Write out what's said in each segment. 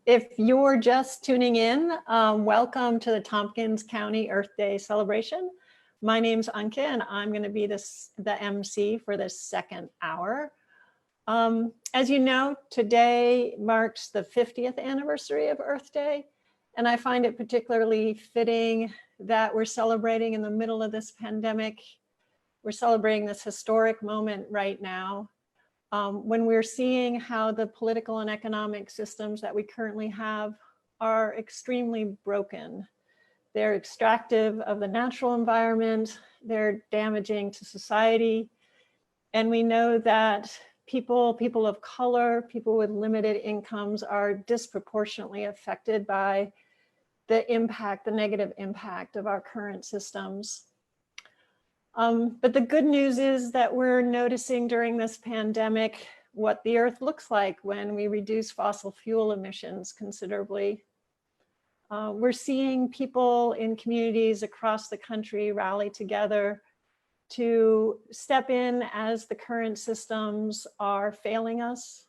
If you're just tuning in, welcome to the Tompkins County Earth Day celebration. My name's Anke and I'm going to be the MC for this second hour. As you know, today marks the 50th anniversary of Earth Day, and I find it particularly fitting that we're celebrating in the middle of this pandemic. We're celebrating this historic moment right now. When we're seeing how the political and economic systems that we currently have are extremely broken. They're extractive of the natural environment, they're damaging to society, and we know that people of color, people with limited incomes are disproportionately affected by the negative impact of our current systems. But the good news is that we're noticing during this pandemic what the Earth looks like when we reduce fossil fuel emissions considerably. We're seeing people in communities across the country rally together to step in as the current systems are failing us.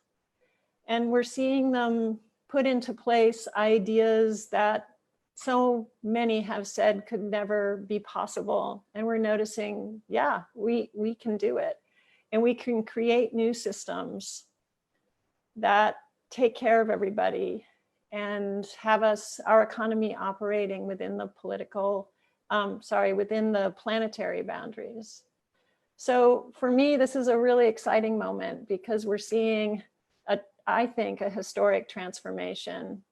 And we're seeing them put into place ideas that so many have said could never be possible. And we're noticing, yeah, we can do it. And we can create new systems that take care of everybody and have our economy operating within the within the planetary boundaries. So for me, this is a really exciting moment because we're seeing, I think, a historic transformation,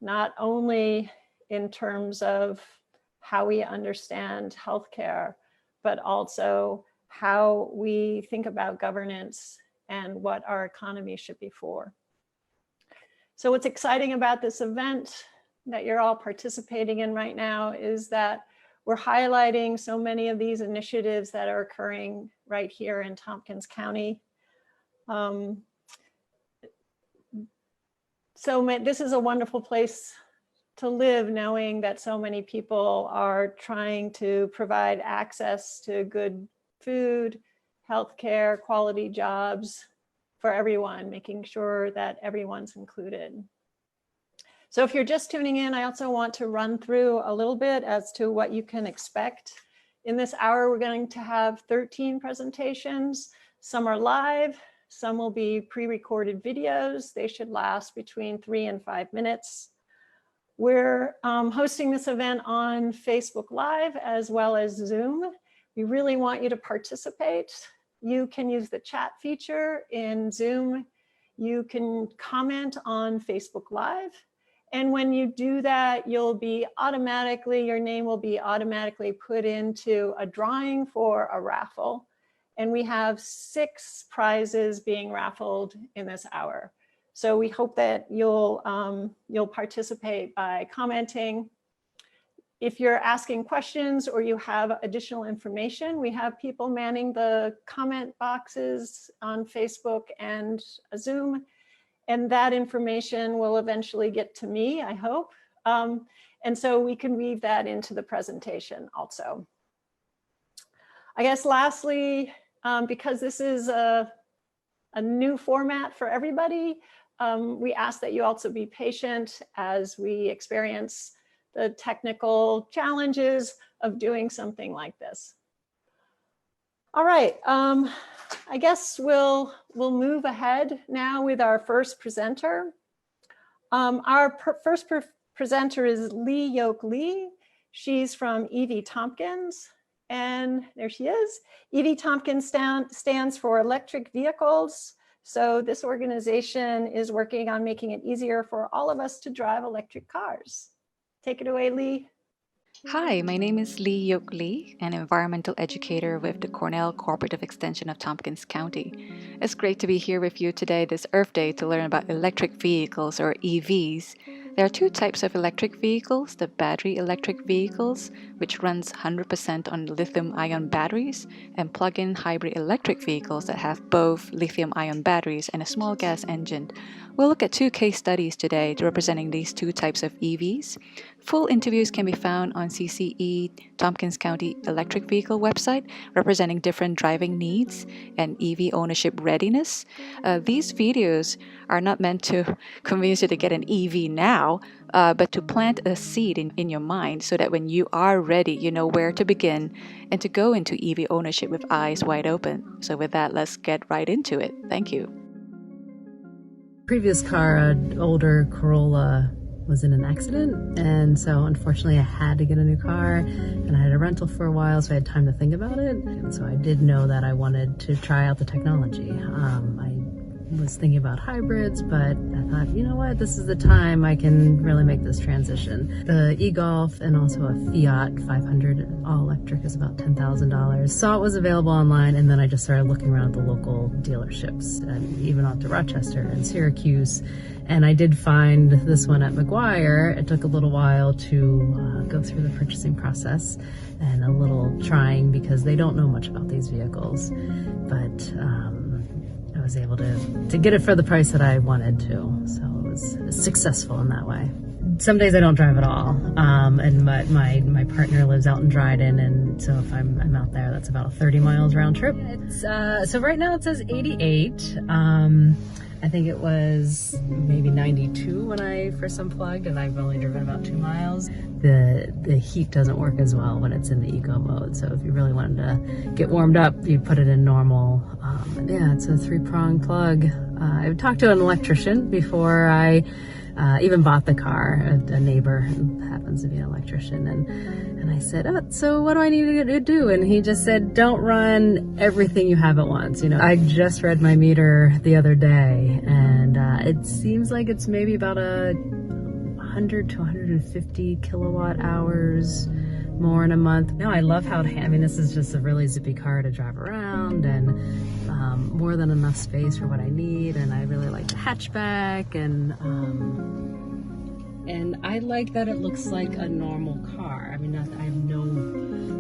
not only in terms of how we understand healthcare, but also how we think about governance and what our economy should be for. So what's exciting about this event that you're all participating in right now is that we're highlighting so many of these initiatives that are occurring right here in Tompkins County. This is a wonderful place to live, knowing that so many people are trying to provide access to good food, healthcare, quality jobs for everyone, making sure that everyone's included. So if you're just tuning in, I also want to run through a little bit as to what you can expect. In this hour, we're going to have 13 presentations. Some are live, some will be pre-recorded videos. They should last between 3 and 5 minutes. We're hosting this event on Facebook Live as well as Zoom. We really want you to participate. You can use the chat feature in Zoom. You can comment on Facebook Live. And when you do that, your name will be automatically put into a drawing for a raffle. And we have 6 prizes being raffled in this hour. So we hope that you'll participate by commenting. If you're asking questions or you have additional information, we have people manning the comment boxes on Facebook and Zoom. And that information will eventually get to me, I hope. And so we can weave that into the presentation also. I guess lastly, because this is a new format for everybody, we ask that you also be patient as we experience the technical challenges of doing something like this. All right, I guess we'll move ahead now with our first presenter. Our first presenter is Yoke. She's from EV Tompkins, and there she is. EV Tompkins stands for electric vehicles. So this organization is working on making it easier for all of us to drive electric cars. Take it away, Lee. Hi, my name is Yoke, an environmental educator with the Cornell Cooperative Extension of Tompkins County. It's great to be here with you today this Earth Day to learn about electric vehicles, or EVs. There are 2 types of electric vehicles: the battery electric vehicles, which runs 100% on lithium-ion batteries, and plug-in hybrid electric vehicles that have both lithium-ion batteries and a small gas engine. We'll look at 2 case studies today representing these 2 types of EVs. Full interviews can be found on CCE Tompkins County Electric Vehicle website, representing different driving needs and EV ownership readiness. These videos are not meant to convince you to get an EV now, but to plant a seed in your mind so that when you are ready, you know where to begin and to go into EV ownership with eyes wide open. So with that, let's get right into it. Thank you. Previous car, an older Corolla, was in an accident, and so unfortunately I had to get a new car, and I had a rental for a while, so I had time to think about it. And so I did know that I wanted to try out the technology. I was thinking about hybrids, but I thought, you know what, this is the time I can really make this transition. The e-Golf and also a Fiat 500 all-electric is about $10,000. Saw it was available online, and then I just started looking around at the local dealerships, and even out to Rochester and Syracuse. And I did find this one at McGuire. It took a little while to go through the purchasing process and a little trying because they don't know much about these vehicles. But I was able to get it for the price that I wanted to. So it was successful in that way. Some days I don't drive at all. And my partner lives out in Dryden, and so if I'm out there, that's about 30 miles round trip. It's so right now it says 88. I think it was maybe 92 when I first unplugged, and I've only driven about 2 miles. The heat doesn't work as well when it's in the eco mode, so if you really wanted to get warmed up, you put it in normal. Yeah, it's a 3-prong plug. I talked to an electrician before I even bought the car. A neighbor who happens to be an electrician, and I said, oh, so what do I need to do? And he just said, don't run everything you have at once. You know, I just read my meter the other day, and it seems like it's maybe about 100 to 150 kilowatt hours more in a month. No, I love how, I mean, this is just a really zippy car to drive around, and more than enough space for what I need. And I really like the hatchback, and I like that it looks like a normal car. I mean, I have no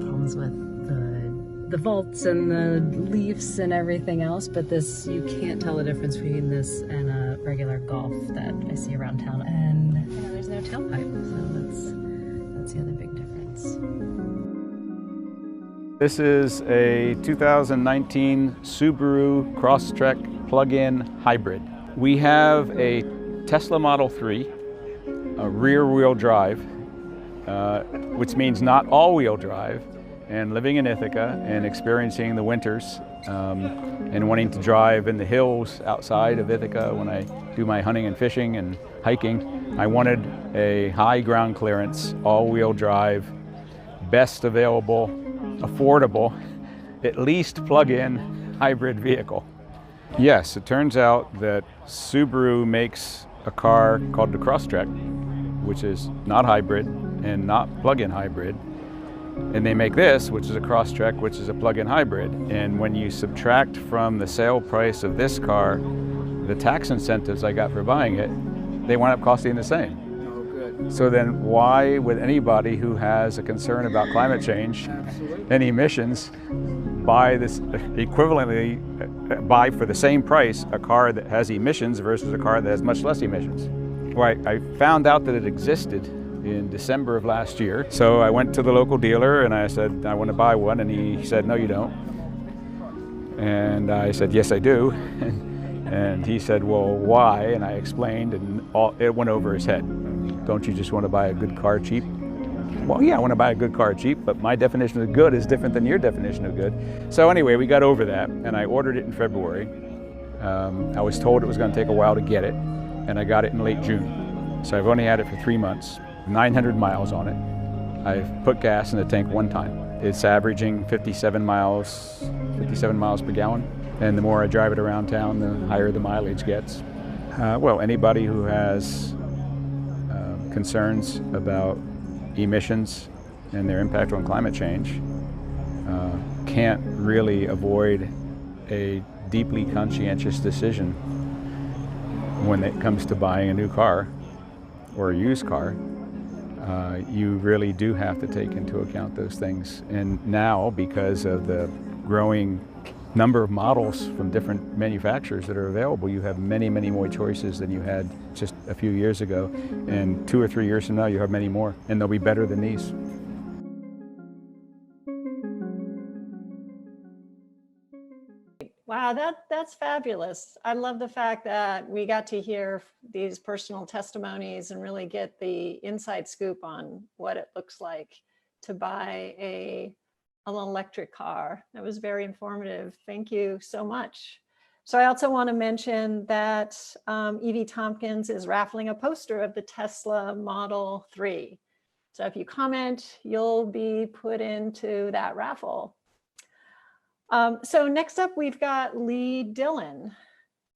problems with the vaults and the leaves and everything else, but this, you can't tell the difference between this and a regular Golf that I see around town. And there's no tailpipe, so that's the other big difference. This is a 2019 Subaru Crosstrek plug-in hybrid. We have a Tesla Model 3, a rear-wheel drive, which means not all-wheel drive, and living in Ithaca and experiencing the winters and wanting to drive in the hills outside of Ithaca when I do my hunting and fishing and hiking. I wanted a high ground clearance, all-wheel drive, best available, affordable, at least plug-in hybrid vehicle. Yes, it turns out that Subaru makes a car called the Crosstrek, which is not hybrid and not plug-in hybrid. And they make this, which is a Crosstrek, which is a plug-in hybrid. And when you subtract from the sale price of this car the tax incentives I got for buying it, they wind up costing the same. So then why would anybody who has a concern about climate change and emissions buy this equivalently, buy for the same price a car that has emissions versus a car that has much less emissions? Well, I found out that it existed in December of last year. So I went to the local dealer and I said, I want to buy one, and he said, no, you don't. And I said, yes, I do. And he said, well, why? And I explained, and it went over his head. Don't you just want to buy a good car cheap? Well, yeah, I want to buy a good car cheap, but my definition of good is different than your definition of good. So anyway, we got over that, and I ordered it in February. I was told it was going to take a while to get it, and I got it in late June. So I've only had it for 3 months, 900 miles on it. I've put gas in the tank one time. It's averaging 57 miles per gallon. And the more I drive it around town, the higher the mileage gets. Well, anybody who has concerns about emissions and their impact on climate change can't really avoid a deeply conscientious decision when it comes to buying a new car or a used car. You really do have to take into account those things. And now, because of the growing number of models from different manufacturers that are available. You have many, many more choices than you had just a few years ago. And 2 or 3 years from now, you have many more, and they'll be better than these. Wow, that's fabulous. I love the fact that we got to hear these personal testimonies and really get the inside scoop on what it looks like to buy an electric car. That was very informative. Thank you so much. So I also want to mention that EV Tompkins is raffling a poster of the Tesla Model 3. So if you comment, you'll be put into that raffle. So next up, we've got Lee Dillon.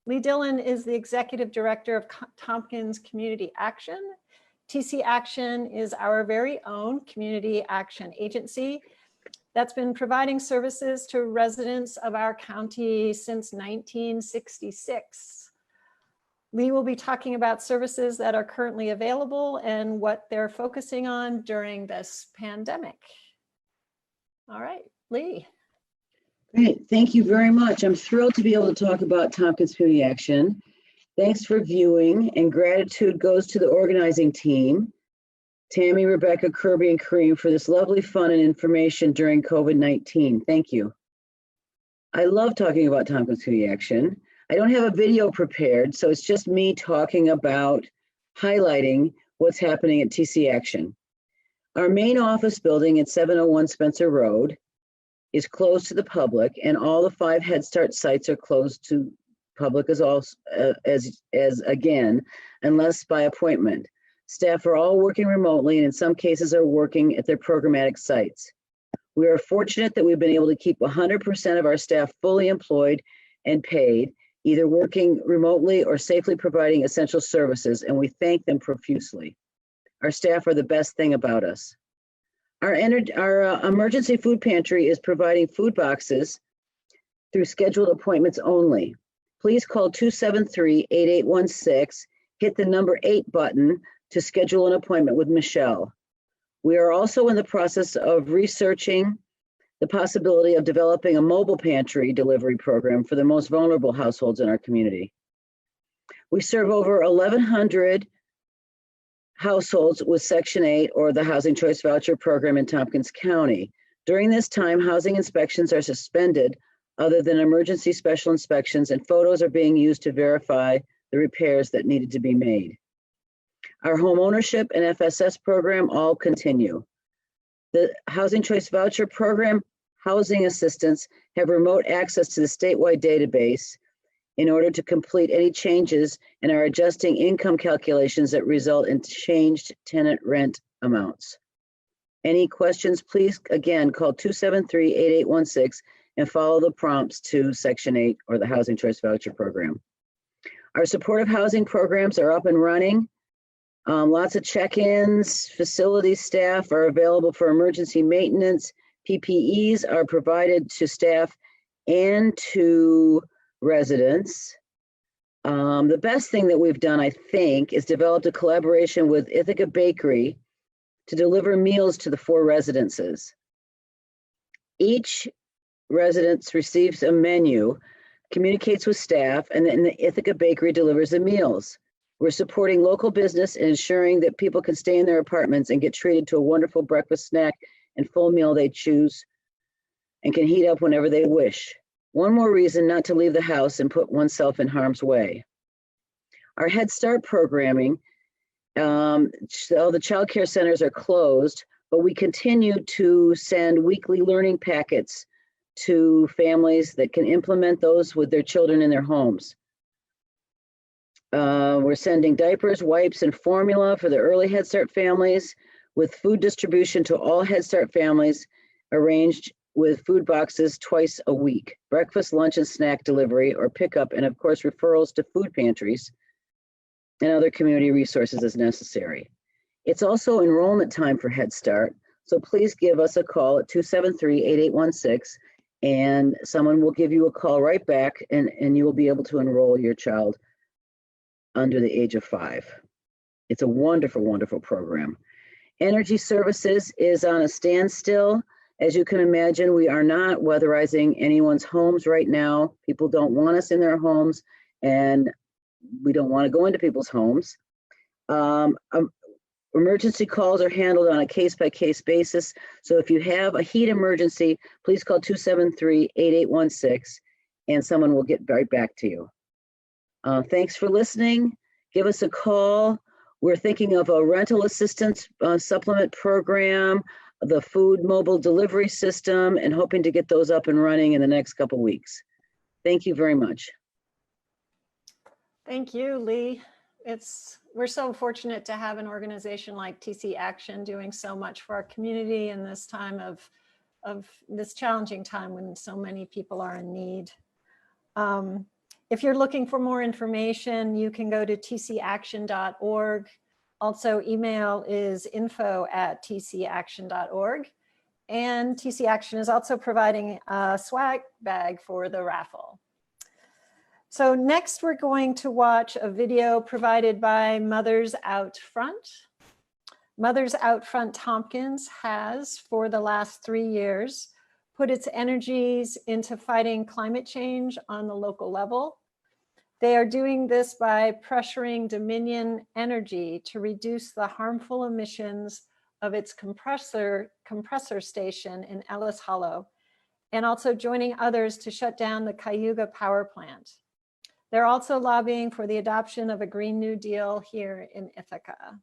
Lee Dillon is the Executive Director of Tompkins Community Action. TC Action is our very own community action agency that's been providing services to residents of our county since 1966. Lee will be talking about services that are currently available and what they're focusing on during this pandemic. All right, Lee. Great, thank you very much. I'm thrilled to be able to talk about Tompkins Community Action. Thanks for viewing, and gratitude goes to the organizing team, Tammy, Rebecca, Kirby, and Karim, for this lovely fun and information during COVID-19. Thank you. I love talking about Tompkins Community Action. I don't have a video prepared, so it's just me talking about highlighting what's happening at TC Action. Our main office building at 701 Spencer Road is closed to the public, and all the 5 Head Start sites are closed to public as again, unless by appointment. Staff are all working remotely, and in some cases are working at their programmatic sites. We are fortunate that we've been able to keep 100% of our staff fully employed and paid, either working remotely or safely providing essential services, and we thank them profusely. Our staff are the best thing about us. Our emergency food pantry is providing food boxes through scheduled appointments only. Please call 273-8816, hit the number 8 button to schedule an appointment with Michelle. We are also in the process of researching the possibility of developing a mobile pantry delivery program for the most vulnerable households in our community. We serve over 1,100 households with Section 8 or the Housing Choice Voucher program in Tompkins County. During this time, housing inspections are suspended other than emergency special inspections, and photos are being used to verify the repairs that needed to be made. Our home ownership and FSS program all continue. The Housing Choice Voucher program housing assistants have remote access to the statewide database in order to complete any changes and are adjusting income calculations that result in changed tenant rent amounts. Any questions, please, again, call 273-8816 and follow the prompts to Section 8 or the Housing Choice Voucher program. Our supportive housing programs are up and running. Lots of check-ins, facility staff are available for emergency maintenance. PPEs are provided to staff and to residents. The best thing that we've done, I think, is developed a collaboration with Ithaca Bakery to deliver meals to the 4 residences. Each residence receives a menu, communicates with staff, and then the Ithaca Bakery delivers the meals. We're supporting local business and ensuring that people can stay in their apartments and get treated to a wonderful breakfast, snack, and full meal they choose and can heat up whenever they wish. One more reason not to leave the house and put oneself in harm's way. Our Head Start programming, so the child care centers are closed, but we continue to send weekly learning packets to families that can implement those with their children in their homes. We're sending diapers, wipes, and formula for the early Head Start families, with food distribution to all Head Start families arranged with food boxes twice a week, breakfast, lunch, and snack delivery or pickup, and of course, referrals to food pantries and other community resources as necessary. It's also enrollment time for Head Start, so please give us a call at 273-8816, and someone will give you a call right back, and you will be able to enroll your child under the age of 5. It's a wonderful, wonderful program. Energy services is on a standstill As you can imagine, we are not weatherizing anyone's homes right now. People don't want us in their homes, and we don't want to go into people's homes. Emergency calls are handled on a case-by-case basis. So if you have a heat emergency, please call 273-8816 and someone will get right back to you. Thanks for listening. Give us a call. We're thinking of a rental assistance supplement program, the food mobile delivery system, and hoping to get those up and running in the next couple weeks. Thank you very much. Thank you, Lee. We're so fortunate to have an organization like TC Action doing so much for our community in this time of this challenging time when so many people are in need. If you're looking for more information, you can go to tcaction.org. Also, email is info@tcaction.org. And TC Action is also providing a swag bag for the raffle. So next we're going to watch a video provided by Mothers Out Front. Mothers Out Front Tompkins has, for the last 3 years, put its energies into fighting climate change on the local level. They are doing this by pressuring Dominion Energy to reduce the harmful emissions of its compressor station in Ellis Hollow, and also joining others to shut down the Cayuga power plant. They're also lobbying for the adoption of a Green New Deal here in Ithaca.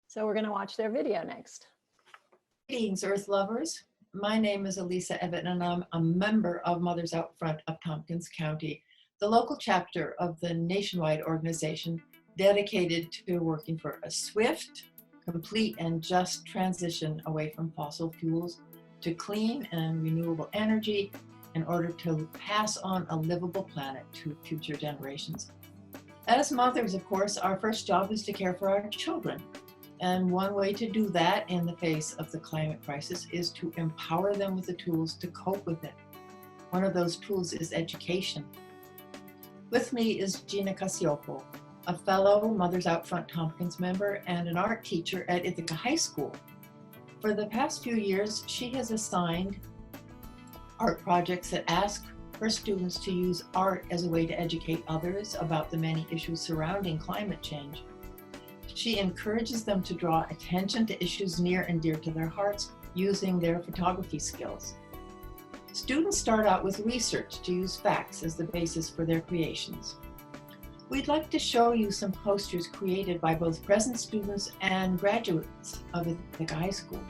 So we're going to watch their video next. Greetings, Earth lovers. My name is Elisa Evatt, and I'm a member of Mothers Out Front of Tompkins County, the local chapter of the nationwide organization dedicated to working for a swift, complete, and just transition away from fossil fuels to clean and renewable energy in order to pass on a livable planet to future generations. As mothers, of course, our first job is to care for our children. And one way to do that in the face of the climate crisis is to empower them with the tools to cope with it. One of those tools is education. With me is Gina Casiopo, a fellow Mothers Out Front Tompkins member and an art teacher at Ithaca High School. For the past few years, she has assigned art projects that ask her students to use art as a way to educate others about the many issues surrounding climate change. She encourages them to draw attention to issues near and dear to their hearts using their photography skills. Students start out with research to use facts as the basis for their creations. We'd like to show you some posters created by both present students and graduates of Ithaca High School.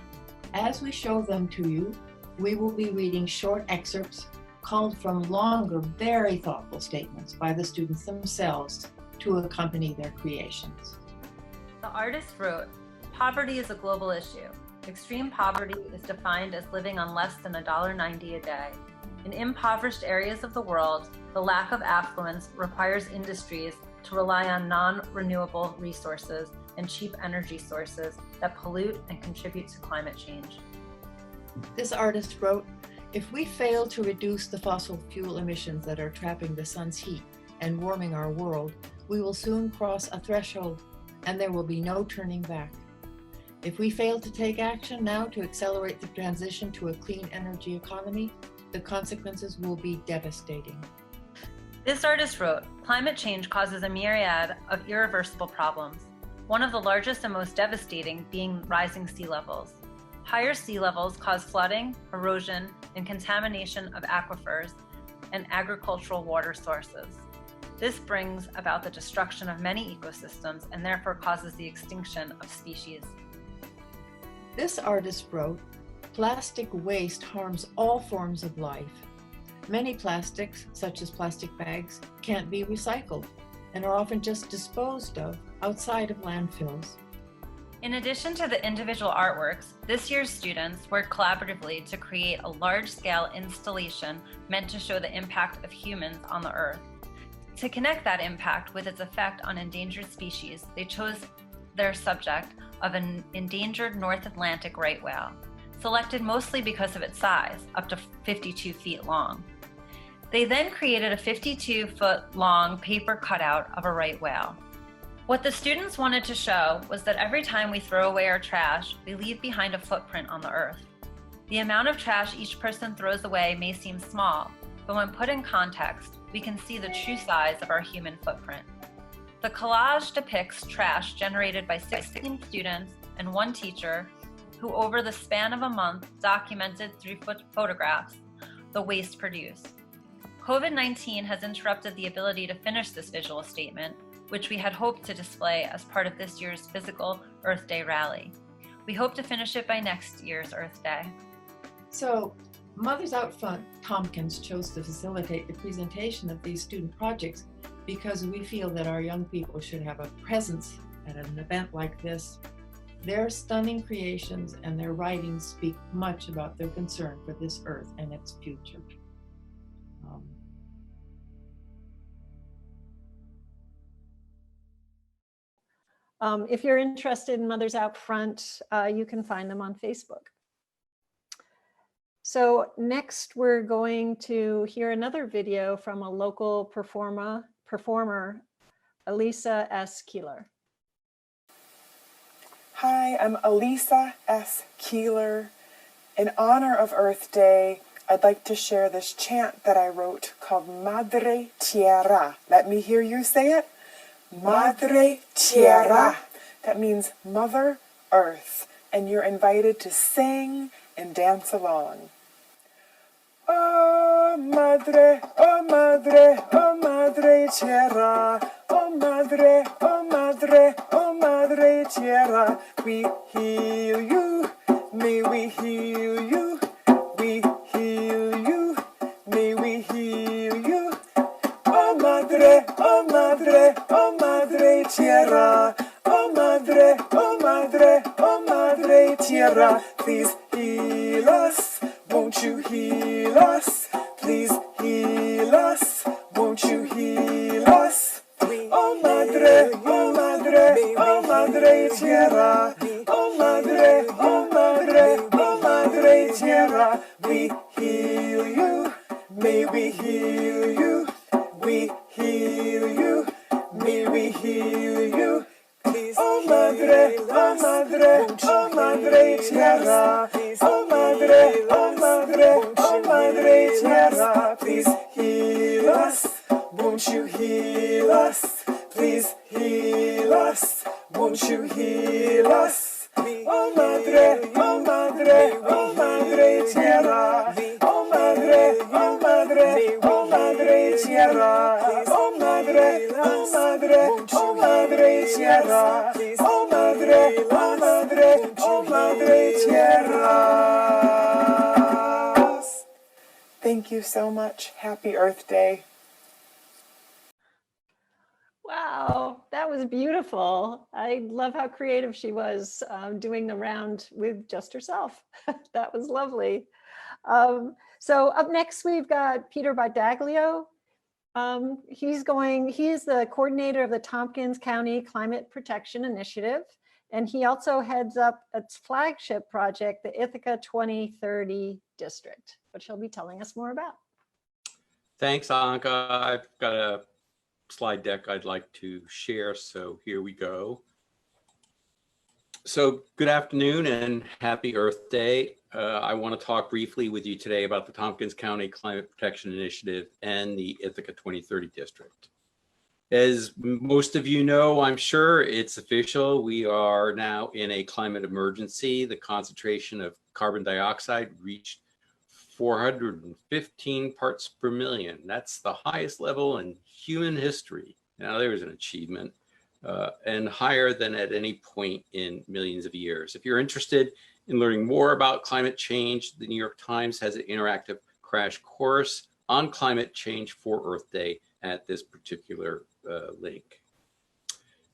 As we show them to you, we will be reading short excerpts culled from longer, very thoughtful statements by the students themselves to accompany their creations. The artist wrote, "Poverty is a global issue. Extreme poverty is defined as living on less than $1.90 a day. In impoverished areas of the world, the lack of affluence requires industries to rely on non-renewable resources and cheap energy sources that pollute and contribute to climate change." This artist wrote, "If we fail to reduce the fossil fuel emissions that are trapping the sun's heat and warming our world, we will soon cross a threshold and there will be no turning back. If we fail to take action now to accelerate the transition to a clean energy economy, the consequences will be devastating." This artist wrote, "Climate change causes a myriad of irreversible problems, one of the largest and most devastating being rising sea levels. Higher sea levels cause flooding, erosion, and contamination of aquifers and agricultural water sources. This brings about the destruction of many ecosystems and therefore causes the extinction of species." This artist wrote, "Plastic waste harms all forms of life. Many plastics, such as plastic bags, can't be recycled and are often just disposed of outside of landfills." In addition to the individual artworks, this year's students worked collaboratively to create a large-scale installation meant to show the impact of humans on the Earth. To connect that impact with its effect on endangered species, they chose their subject of an endangered North Atlantic right whale, selected mostly because of its size, up to 52 feet long. They then created a 52-foot-long paper cutout of a right whale. What the students wanted to show was that every time we throw away our trash, we leave behind a footprint on the Earth. The amount of trash each person throws away may seem small, but when put in context, we can see the true size of our human footprint. The collage depicts trash generated by 16 students and one teacher who, over the span of a month, documented through photographs the waste produced. COVID-19 has interrupted the ability to finish this visual statement, which we had hoped to display as part of this year's physical Earth Day rally. We hope to finish it by next year's Earth Day. So, Mothers Out Front Tompkins chose to facilitate the presentation of these student projects because we feel that our young people should have a presence at an event like this. Their stunning creations and their writings speak much about their concern for this earth and its future. If you're interested in Mothers Out Front, you can find them on Facebook. So next we're going to hear another video from a local performer, Elisa S. Keeler. Hi, I'm Elisa S. Keeler. In honor of Earth Day, I'd like to share this chant that I wrote called Madre Tierra. Let me hear you say it. Madre Tierra. That means Mother Earth. And you're invited to sing and dance along. Oh madre, oh madre, oh madre tierra. Oh madre, oh madre, oh madre tierra. We heal you, may we heal you. We heal you, may we heal you. Oh madre, oh madre, oh madre tierra. Oh madre, oh madre, oh madre tierra. Please heal us. Won't you heal us? Please heal us. Won't you heal us? Oh madre, oh madre, oh madre tierra. Oh madre, oh madre, oh madre tierra. We heal you, may we heal you. We heal you, may we heal you. Oh madre, oh madre, oh madre tierra. Oh madre, oh madre, oh madre tierra. Please heal us. Won't you heal us? Please heal us. Won't you heal us? Oh madre, oh madre, oh madre tierra. Oh madre, oh madre, oh madre tierra. Oh madre, oh madre, oh madre tierra. Oh madre, oh madre, oh madre tierra. Thank you so much. Happy Earth Day. Wow, that was beautiful. I love how creative she was doing the round with just herself. That was lovely. So up next, we've got Peter Bardaglio. He is the coordinator of the Tompkins County Climate Protection Initiative, and he also heads up its flagship project, the Ithaca 2030 District, which he'll be telling us more about. Thanks, Anke. I've got a slide deck I'd like to share, so here we go. So good afternoon and happy Earth Day. I want to talk briefly with you today about the Tompkins County Climate Protection Initiative and the Ithaca 2030 District. As most of you know, I'm sure it's official. We are now in a climate emergency. The concentration of carbon dioxide reached 415 parts per million. That's the highest level in human history. Now there's an achievement, and higher than at any point in millions of years. If you're interested in learning more about climate change, the New York Times has an interactive crash course on climate change for Earth Day at this particular link.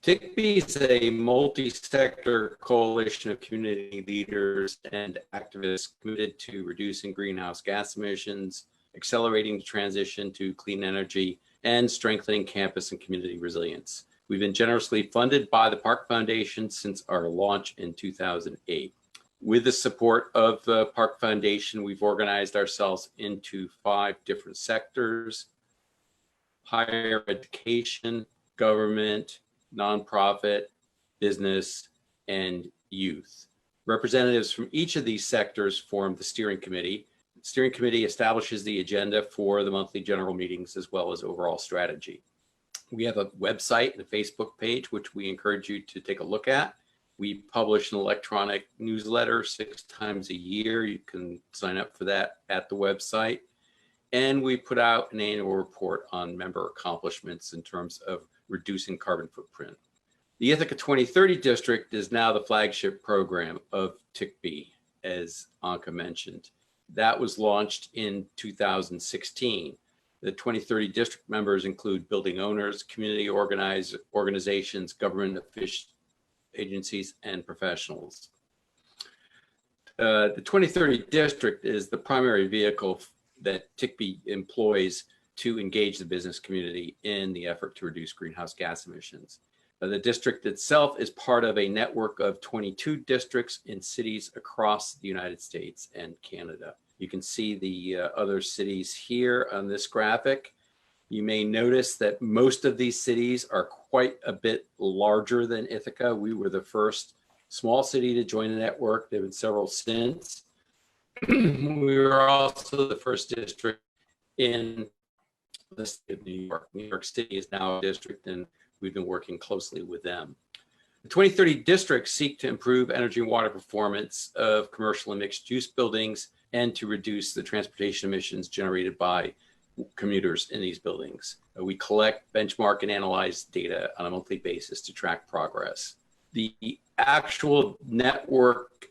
TICB is a multi-sector coalition of community leaders and activists committed to reducing greenhouse gas emissions, accelerating the transition to clean energy, and strengthening campus and community resilience. We've been generously funded by the Park Foundation since our launch in 2008. With the support of the Park Foundation, we've organized ourselves into 5 different sectors: higher education, government, nonprofit, business, and youth. Representatives from each of these sectors form the steering committee. The steering committee establishes the agenda for the monthly general meetings as well as overall strategy. We have a website and a Facebook page, which we encourage you to take a look at. We publish an electronic newsletter 6 times a year. You can sign up for that at the website. And we put out an annual report on member accomplishments in terms of reducing carbon footprint. The Ithaca 2030 district is now the flagship program of TICB, as Anke mentioned. That was launched in 2016. The 2030 district members include building owners, community organizations, government officials, agencies, and professionals. The 2030 district is the primary vehicle that TICB employs to engage the business community in the effort to reduce greenhouse gas emissions. The district itself is part of a network of 22 districts in cities across the United States and Canada. You can see the other cities here on this graphic. You may notice that most of these cities are quite a bit larger than Ithaca. We were the first small city to join the network. There have been several since. We were also the first district in the state of New York. New York City is now a district, and we've been working closely with them. The 2030 districts seek to improve energy and water performance of commercial and mixed use buildings and to reduce the transportation emissions generated by commuters in these buildings. We collect, benchmark, and analyze data on a monthly basis to track progress. The actual network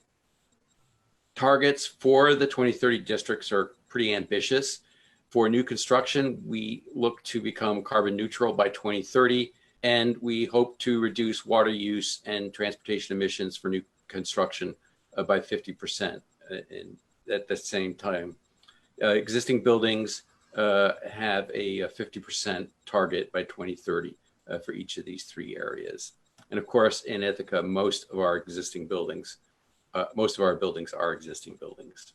targets for the 2030 districts are pretty ambitious. For new construction, we look to become carbon neutral by 2030, and we hope to reduce water use and transportation emissions for new construction by 50% at the same time. Existing buildings have a 50% target by 2030 for each of these 3 areas. And of course, in Ithaca, most of our buildings are existing buildings.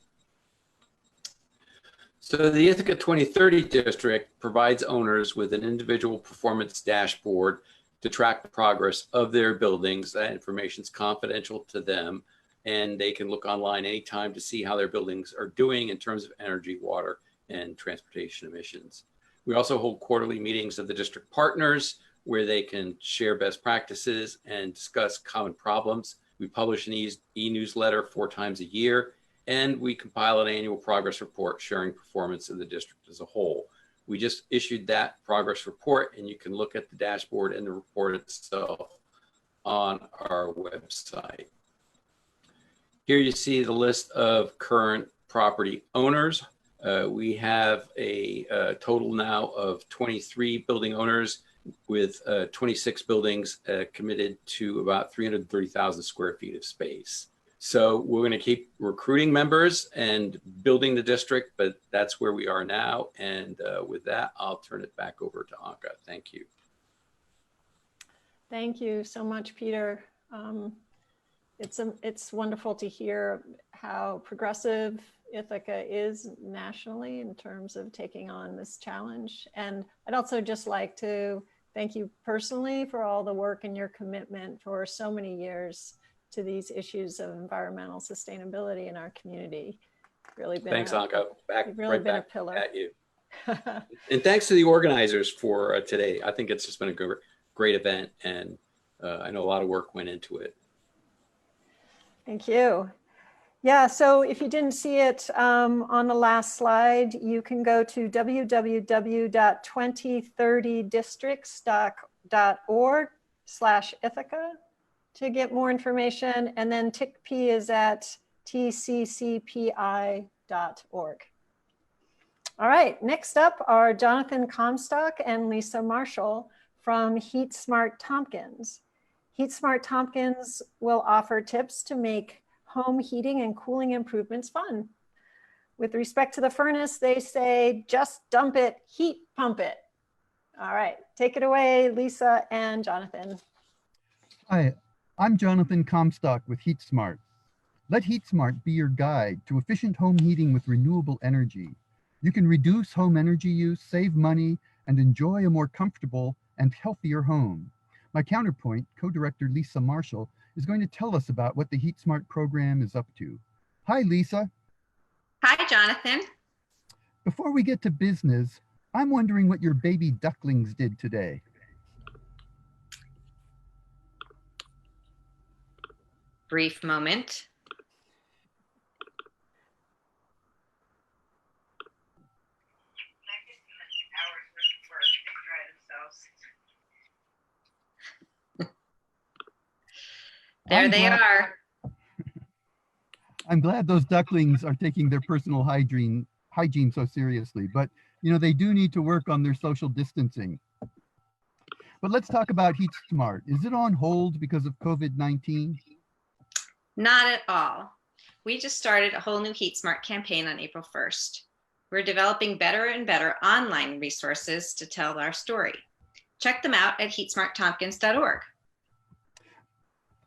So the Ithaca 2030 district provides owners with an individual performance dashboard to track the progress of their buildings. That information is confidential to them, and they can look online anytime to see how their buildings are doing in terms of energy, water, and transportation emissions. We also hold quarterly meetings of the district partners where they can share best practices and discuss common problems. We publish an e-newsletter 4 times a year, and we compile an annual progress report sharing performance of the district as a whole. We just issued that progress report, and you can look at the dashboard and the report itself on our website. Here you see the list of current property owners. We have a total now of 23 building owners with 26 buildings committed to about 330,000 square feet of space. So we're going to keep recruiting members and building the district, but that's where we are now. And with that, I'll turn it back over to Anke. Thank you. Thank you so much, Peter. It's wonderful to hear how progressive Ithaca is nationally in terms of taking on this challenge. And I'd also just like to thank you personally for all the work and your commitment for so many years to these issues of environmental sustainability in our community. Really been thanks, Anke. Right back a pillar at you. And thanks to the organizers for today. I think it's just been a great event, and I know a lot of work went into it. Thank you. Yeah, so if you didn't see it on the last slide, you can go to www.2030districts.org/Ithaca to get more information. And then TICP is at tccpi.org. All right, next up are Jonathan Comstock and Lisa Marshall from Heat Smart Tompkins. Heat Smart Tompkins will offer tips to make home heating and cooling improvements fun. With respect to the furnace, they say, just dump it, heat pump it. All right, take it away, Lisa and Jonathan. Hi, I'm Jonathan Comstock with Heat Smart. Let Heat Smart be your guide to efficient home heating with renewable energy. You can reduce home energy use, save money, and enjoy a more comfortable and healthier home. My counterpoint, co-director Lisa Marshall, is going to tell us about what the Heat Smart program is up to. Hi, Lisa. Hi, Jonathan. Before we get to business, I'm wondering what your baby ducklings did today. Brief moment. There they are. I'm glad those ducklings are taking their personal hygiene so seriously, but you know, they do need to work on their social distancing. But let's talk about Heat Smart. Is it on hold because of COVID-19? Not at all. We just started a whole new Heat Smart campaign on April 1st. We're developing better and better online resources to tell our story. Check them out at heatsmarttompkins.org.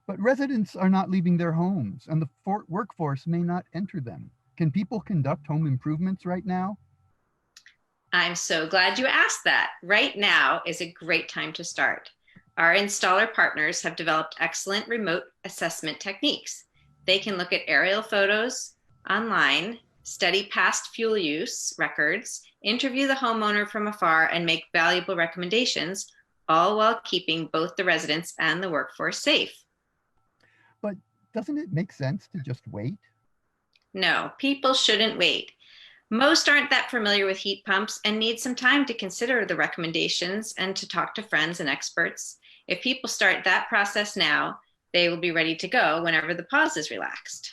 But residents are not leaving their homes and the workforce may not enter them. Can people conduct home improvements right now? I'm so glad you asked that. Right now is a great time to start. Our installer partners have developed excellent remote assessment techniques. They can look at aerial photos online, study past fuel use records, interview the homeowner from afar, and make valuable recommendations, all while keeping both the residents and the workforce safe. But doesn't it make sense to just wait? No, people shouldn't wait. Most aren't that familiar with heat pumps and need some time to consider the recommendations and to talk to friends and experts. If people start that process now, they will be ready to go whenever the pause is relaxed.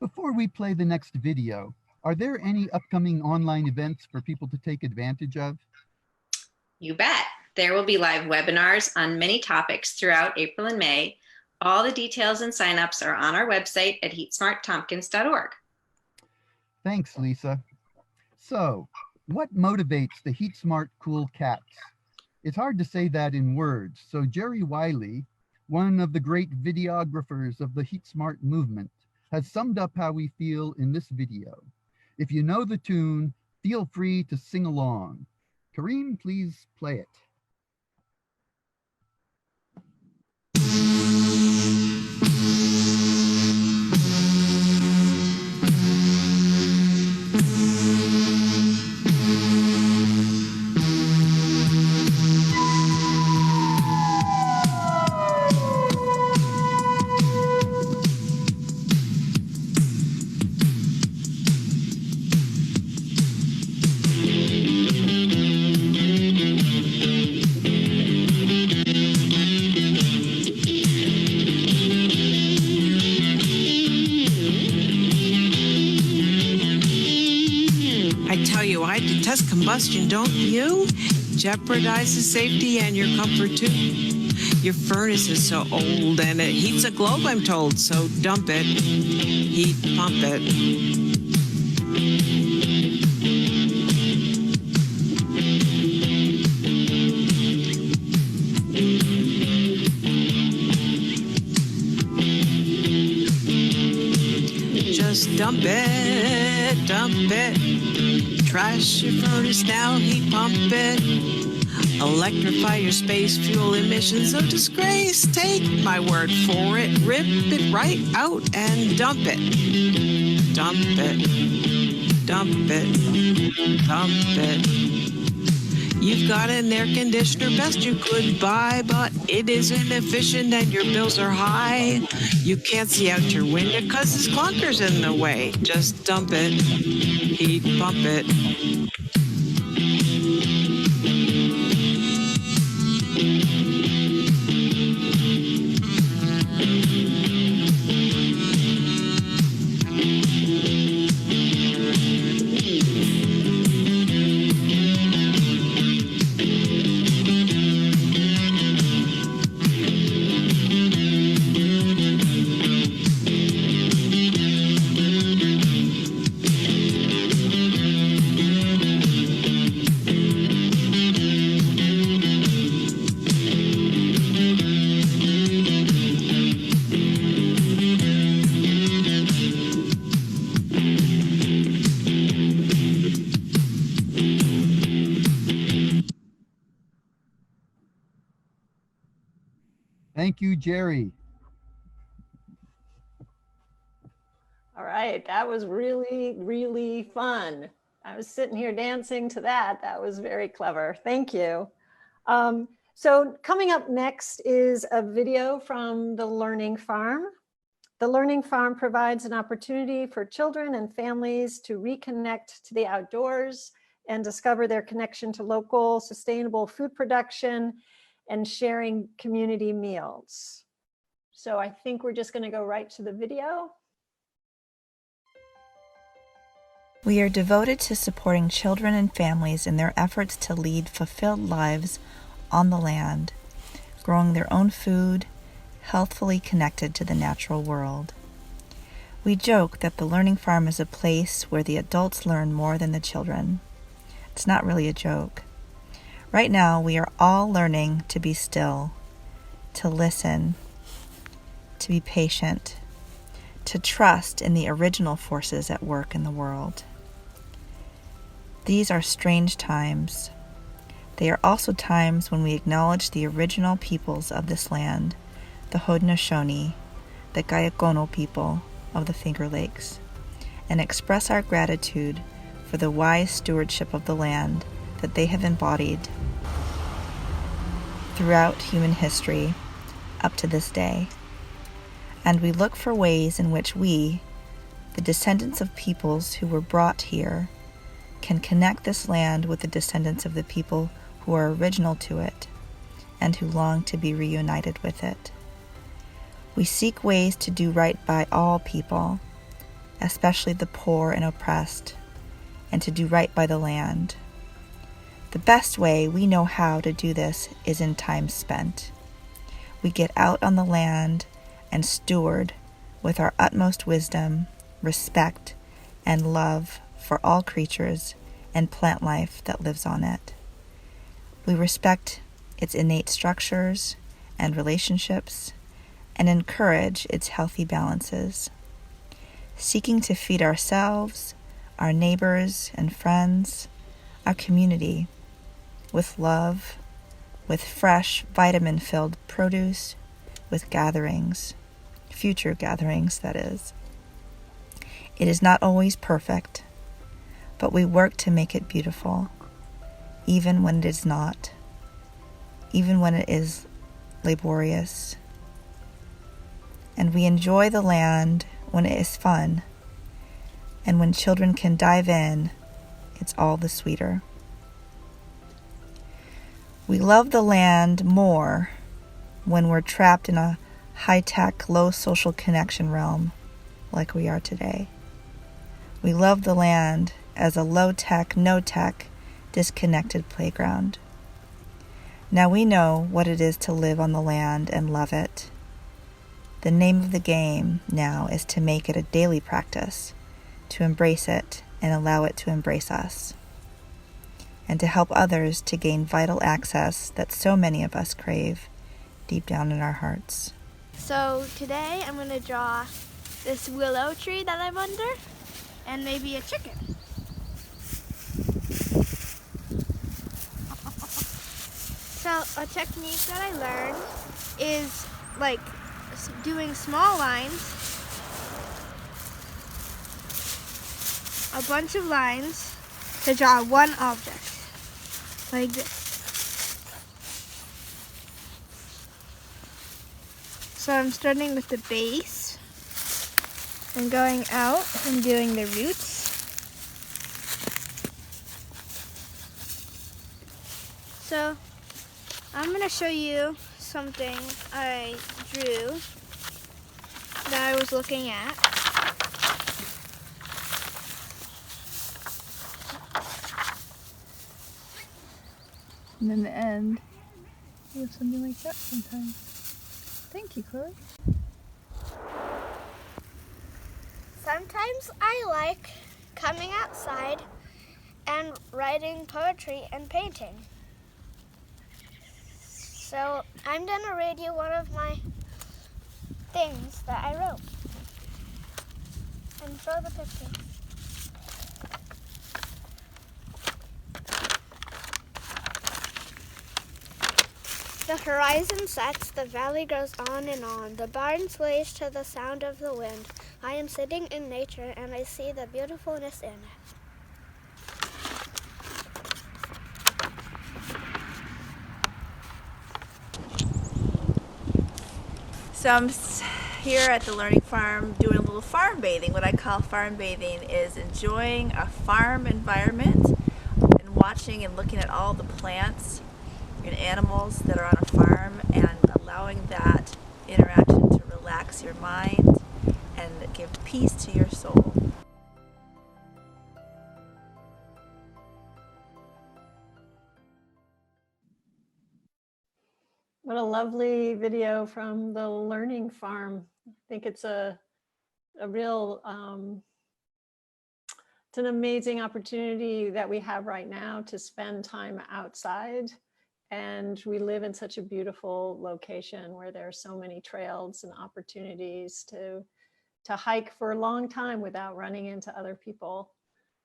Before we play the next video, are there any upcoming online events for people to take advantage of? You bet. There will be live webinars on many topics throughout April and May. All the details and signups are on our website at heatsmarttompkins.org. Thanks, Lisa. So, what motivates the Heat Smart cool cats? It's hard to say that in words, so Jerry Wiley, one of the great videographers of the Heat Smart movement, has summed up how we feel in this video. If you know the tune, feel free to sing along. Karim, please play it. Combustion, don't you? Jeopardizes safety and your comfort too. Your furnace is so old and it heats a globe, I'm told, so dump it. Heat pump it. Just dump it, dump it. Trash your furnace now, heat pump it. Electrify your space, fuel emissions, no disgrace. Take my word for it, rip it right out and dump it. Dump it, dump it, dump it. You've got an air conditioner, best you could buy, but it is inefficient and your bills are high. You can't see out your window because there's clunkers in the way. Just dump it, heat pump it. Thank you, Jerry. All right, that was really, really fun. I was sitting here dancing to that. That was very clever. Thank you. So coming up next is a video from the Learning Farm. The Learning Farm provides an opportunity for children and families to reconnect to the outdoors and discover their connection to local sustainable food production and sharing community meals. So I think we're just going to go right to the video. We are devoted to supporting children and families in their efforts to lead fulfilled lives on the land, growing their own food, healthfully connected to the natural world. We joke that the Learning Farm is a place where the adults learn more than the children. It's not really a joke. Right now, we are all learning to be still, to listen, to be patient, to trust in the original forces at work in the world. These are strange times. They are also times when we acknowledge the original peoples of this land, the Haudenosaunee, the Gayakono people of the Finger Lakes, and express our gratitude for the wise stewardship of the land that they have embodied throughout human history up to this day. And we look for ways in which we, the descendants of peoples who were brought here, can connect this land with the descendants of the people who are original to it and who long to be reunited with it. We seek ways to do right by all people, especially the poor and oppressed, and to do right by the land. The best way we know how to do this is in time spent. We get out on the land and steward with our utmost wisdom, respect, and love for all creatures and plant life that lives on it. We respect its innate structures and relationships and encourage its healthy balances, seeking to feed ourselves, our neighbors and friends, our community with love, with fresh vitamin-filled produce, with gatherings, future gatherings that is. It is not always perfect, but we work to make it beautiful, even when it is not, even when it is laborious. And we enjoy the land when it is fun, and when children can dive in, it's all the sweeter. We love the land more when we're trapped in a high-tech, low social connection realm like we are today. We love the land as a low-tech, no-tech, disconnected playground. Now we know what it is to live on the land and love it. The name of the game now is to make it a daily practice, to embrace it and allow it to embrace us, and to help others to gain vital access that so many of us crave deep down in our hearts. So today I'm going to draw this willow tree that I'm under and maybe a chicken. So a technique that I learned is like doing small lines, a bunch of lines to draw one object, like this. So I'm starting with the base and going out and doing the roots. So I'm going to show you something I drew that I was looking at. And in the end, you have something like that sometimes. Thank you, Chloe. Sometimes I like coming outside and writing poetry and painting. So I'm gonna read you one of my things that I wrote and show the picture. The The horizon sets, the valley goes on and on. The barn sways to the sound of the wind. I am sitting in nature and I see the beautifulness in it. So I'm here at the Learning Farm doing a little farm bathing. What I call farm bathing is enjoying a farm environment and watching and looking at all the plants and animals that are on a farm and allowing that interaction to relax your mind and give peace to your soul. What a lovely video from the Learning Farm. I think it's a real, it's an amazing opportunity that we have right now to spend time outside. And we live in such a beautiful location where there are so many trails and opportunities to hike for a long time without running into other people.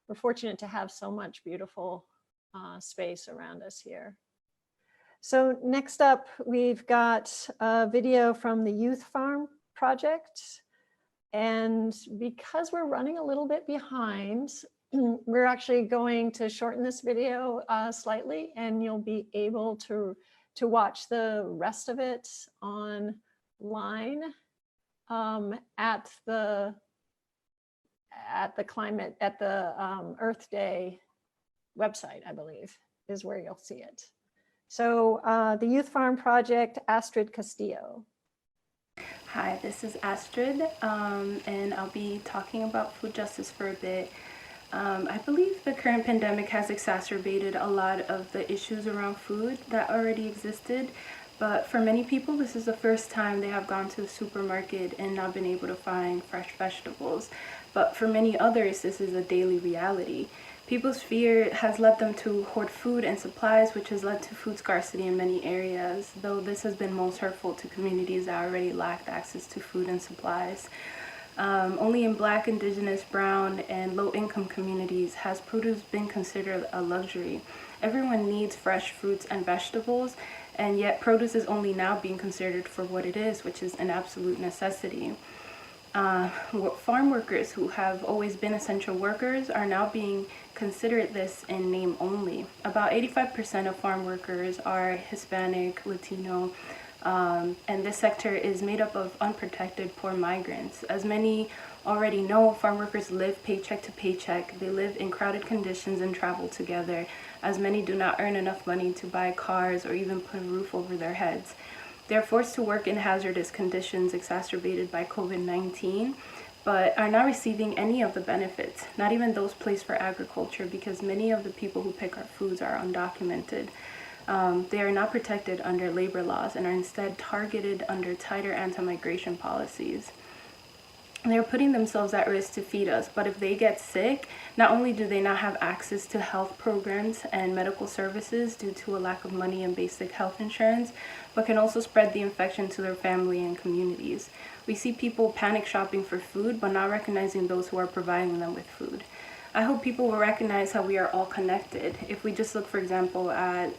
We're fortunate to have so much beautiful space around us here. So next up, we've got a video from the Youth Farm Project. And because we're running a little bit behind, we're actually going to shorten this video slightly, and you'll be able to watch the rest of it online at the Earth Day website, I believe, is where you'll see it. So the Youth Farm Project, Astrid Castillo. Hi, this is Astrid, and I'll be talking about food justice for a bit. I believe the current pandemic has exacerbated a lot of the issues around food that already existed, but for many people this is the first time they have gone to the supermarket and not been able to find fresh vegetables. But for many others, this is a daily reality. People's fear has led them to hoard food and supplies, which has led to food scarcity in many areas, though this has been most hurtful to communities that already lacked access to food and supplies. Only in Black, Indigenous, Brown, and low-income communities has produce been considered a luxury. Everyone needs fresh fruits and vegetables, and yet produce is only now being considered for what it is, which is an absolute necessity. Farm workers who have always been essential workers are now being considered this in name only. About 85% of farm workers are Hispanic, Latino, and this sector is made up of unprotected poor migrants. As many already know, farm workers live paycheck to paycheck. They live in crowded conditions and travel together, as many do not earn enough money to buy cars or even put a roof over their heads. They're forced to work in hazardous conditions exacerbated by COVID-19, but are not receiving any of the benefits, not even those placed for agriculture, because many of the people who pick our foods are undocumented. They are not protected under labor laws and are instead targeted under tighter anti-migration policies. They're putting themselves at risk to feed us, but if they get sick, not only do they not have access to health programs and medical services due to a lack of money and basic health insurance, but can also spread the infection to their family and communities. We see people panic shopping for food, but not recognizing those who are providing them with food. I hope people will recognize how we are all connected. If we just look, for example, at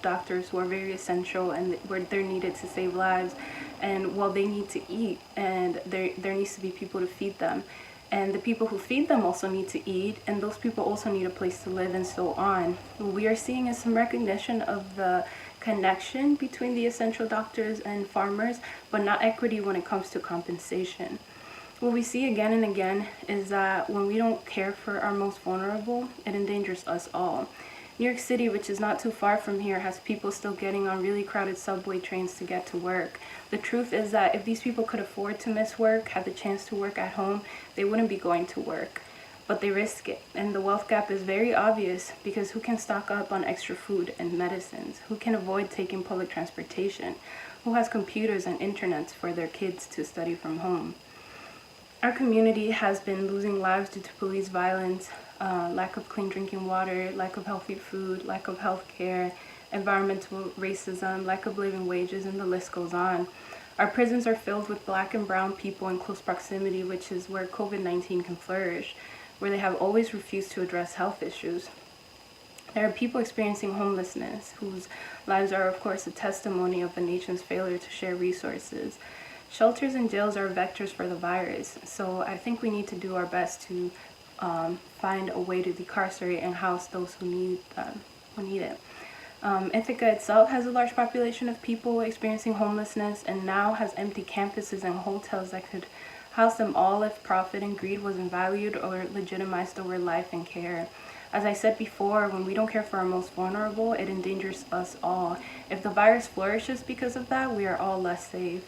doctors who are very essential and where they're needed to save lives, and well, they need to eat, and there needs to be people to feed them, and the people who feed them also need to eat, and those people also need a place to live, and so on. What we are seeing is some recognition of the connection between the essential doctors and farmers, but not equity when it comes to compensation. What we see again and again is that when we don't care for our most vulnerable, it endangers us all. New York City, which is not too far from here, has people still getting on really crowded subway trains to get to work. The truth is that if these people could afford to miss work, had the chance to work at home, they wouldn't be going to work. But they risk it. And the wealth gap is very obvious, because who can stock up on extra food and medicines? Who can avoid taking public transportation? Who has computers and internets for their kids to study from home? Our community has been losing lives due to police violence, lack of clean drinking water, lack of healthy food, lack of health care, environmental racism, lack of living wages, and the list goes on. Our prisons are filled with Black and brown people in close proximity, which is where COVID-19 can flourish, where they have always refused to address health issues. There are people experiencing homelessness whose lives are, of course, a testimony of the nation's failure to share resources. Shelters and jails are vectors for the virus, so I think we need to do our best to find a way to decarcerate and house those who need it. Ithaca itself has a large population of people experiencing homelessness and now has empty campuses and hotels that could house them all if profit and greed wasn't valued or legitimized over life and care. As I said before, when we don't care for our most vulnerable, it endangers us all. If the virus flourishes because of that, we are all less safe.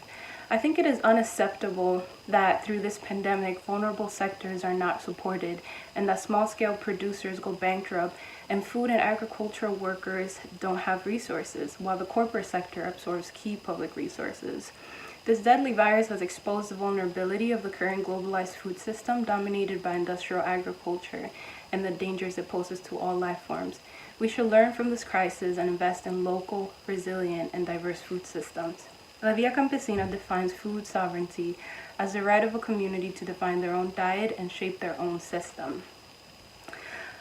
I think it is unacceptable that through this pandemic, vulnerable sectors are not supported and that small-scale producers go bankrupt and food and agricultural workers don't have resources, while the corporate sector absorbs key public resources. This deadly virus has exposed the vulnerability of the current globalized food system dominated by industrial agriculture and the dangers it poses to all life forms. We should learn from this crisis and invest in local, resilient, and diverse food systems. La Via Campesina defines food sovereignty as the right of a community to define their own diet and shape their own system.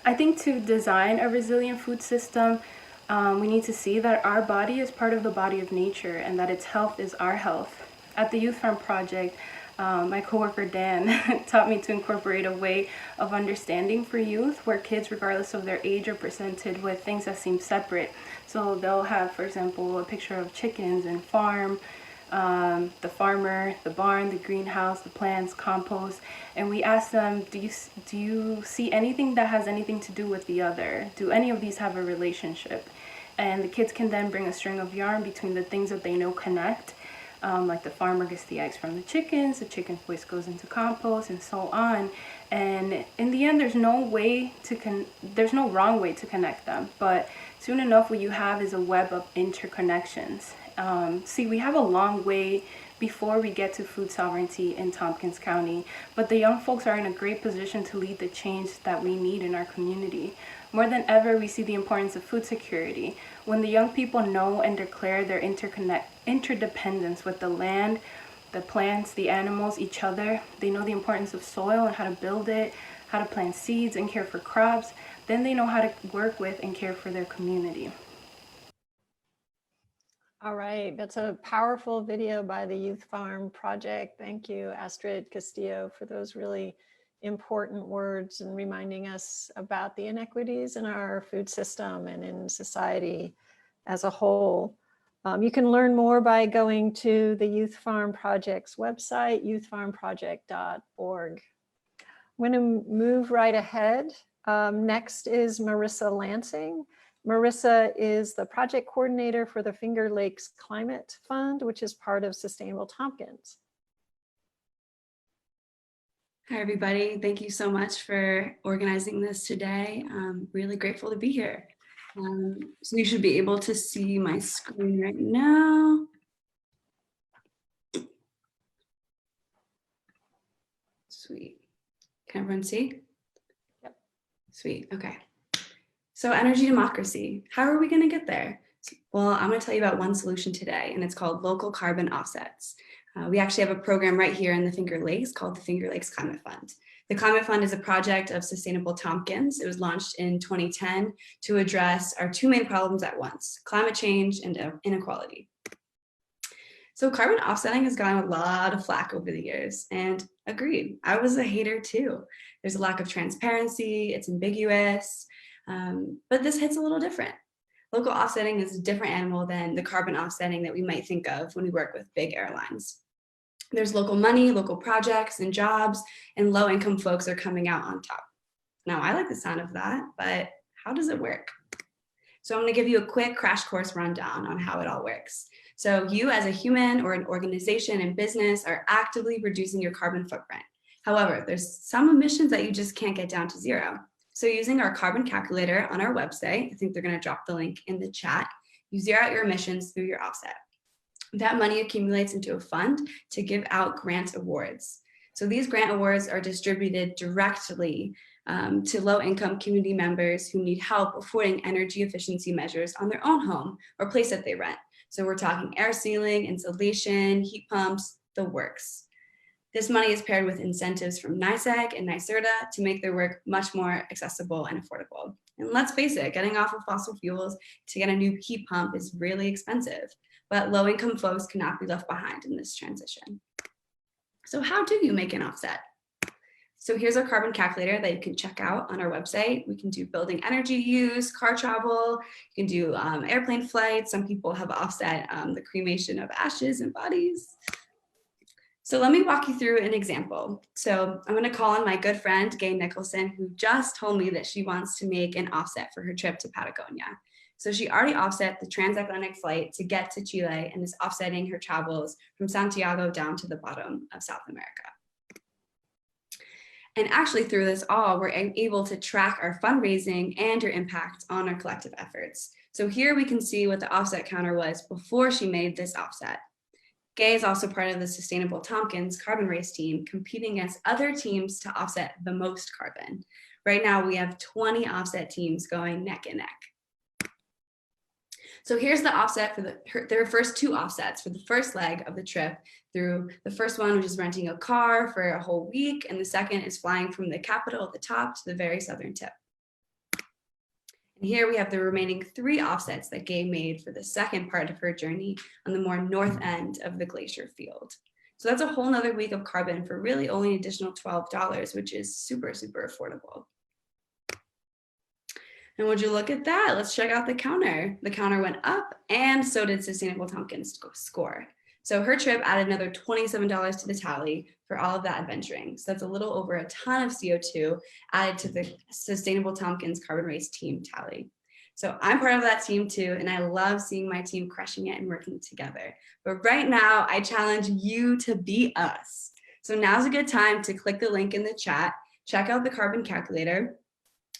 I think to design a resilient food system, we need to see that our body is part of the body of nature and that its health is our health. At the Youth Farm Project, my coworker Dan taught me to incorporate a way of understanding for youth where kids, regardless of their age, are presented with things that seem separate. So they'll have, for example, a picture of chickens and farm, the farmer, the barn, the greenhouse, the plants, compost, and we ask them, do you see anything that has anything to do with the other? Do any of these have a relationship? And the kids can then bring a string of yarn between the things that they know connect, like the farmer gets the eggs from the chickens, the chicken's waste goes into compost, and so on. And in the end, there's no wrong way to connect them, but soon enough what you have is a web of interconnections. See, we have a long way before we get to food sovereignty in Tompkins County, but the young folks are in a great position to lead the change that we need in our community. More than ever, we see the importance of food security. When the young people know and declare their interdependence with the land, the plants, the animals, each other, they know the importance of soil and how to build it, how to plant seeds and care for crops, then they know how to work with and care for their community. All right, that's a powerful video by the Youth Farm Project. Thank you, Astrid Castillo, for those really important words and reminding us about the inequities in our food system and in society as a whole. You can learn more by going to the Youth Farm Project's website, youthfarmproject.org. I'm going to move right ahead. Next is Marissa Lansing. Marissa is the project coordinator for the Finger Lakes Climate Fund, which is part of Sustainable Tompkins. Hi, everybody. Thank you so much for organizing this today. I'm really grateful to be here. So you should be able to see my screen right now. Sweet. Can everyone see? Yep. Sweet. Okay. So energy democracy, how are we going to get there? Well, I'm going to tell you about one solution today, and it's called local carbon offsets. We actually have a program right here in the Finger Lakes called the Finger Lakes Climate Fund. The Climate Fund is a project of Sustainable Tompkins. It was launched in 2010 to address our two main problems at once, climate change and inequality. So carbon offsetting has gotten a lot of flack over the years, and agreed, I was a hater too. There's a lack of transparency, it's ambiguous, but this hits a little different. Local offsetting is a different animal than the carbon offsetting that we might think of when we work with big airlines. There's local money, local projects and jobs, and low-income folks are coming out on top. Now, I like the sound of that, but how does it work? So I'm going to give you a quick crash course rundown on how it all works. So you as a human or an organization and business are actively reducing your carbon footprint. However, there's some emissions that you just can't get down to zero. So using our carbon calculator on our website, I think they're going to drop the link in the chat, you zero out your emissions through your offset. That money accumulates into a fund to give out grant awards. So these grant awards are distributed directly to low-income community members who need help affording energy efficiency measures on their own home or place that they rent. So we're talking air sealing, insulation, heat pumps, the works. This money is paired with incentives from NYSEG and NYSERDA to make their work much more accessible and affordable. And let's face it, getting off of fossil fuels to get a new heat pump is really expensive, but low-income folks cannot be left behind in this transition. So how do you make an offset? So here's our carbon calculator that you can check out on our website. We can do building energy use, car travel, you can do airplane flights. Some people have offset the cremation of ashes and bodies. So let me walk you through an example. So I'm going to call on my good friend, Gay Nicholson, who just told me that she wants to make an offset for her trip to Patagonia. So she already offset the transatlantic flight to get to Chile and is offsetting her travels from Santiago down to the bottom of South America. And actually through this all, we're able to track our fundraising and your impact on our collective efforts. So here we can see what the offset counter was before she made this offset. Gay is also part of the Sustainable Tompkins carbon race team, competing against other teams to offset the most carbon. Right now, we have 20 offset teams going neck and neck. So here's the offset for their first two offsets for the first leg of the trip through the first one, which is renting a car for a whole week. And the second is flying from the capital at the top to the very southern tip. And here we have the remaining 3 offsets that Gay made for the second part of her journey on the more north end of the glacier field. So that's a whole nother week of carbon for really only an additional $12, which is super, super affordable. And would you look at that? Let's check out the counter. The counter went up, and so did Sustainable Tompkins score. So her trip added another $27 to the tally for all of that adventuring. So that's a little over a ton of CO2 added to the Sustainable Tompkins Carbon Race team tally. So I'm part of that team too, and I love seeing my team crushing it and working together. But right now, I challenge you to beat us. So now's a good time to click the link in the chat, check out the carbon calculator,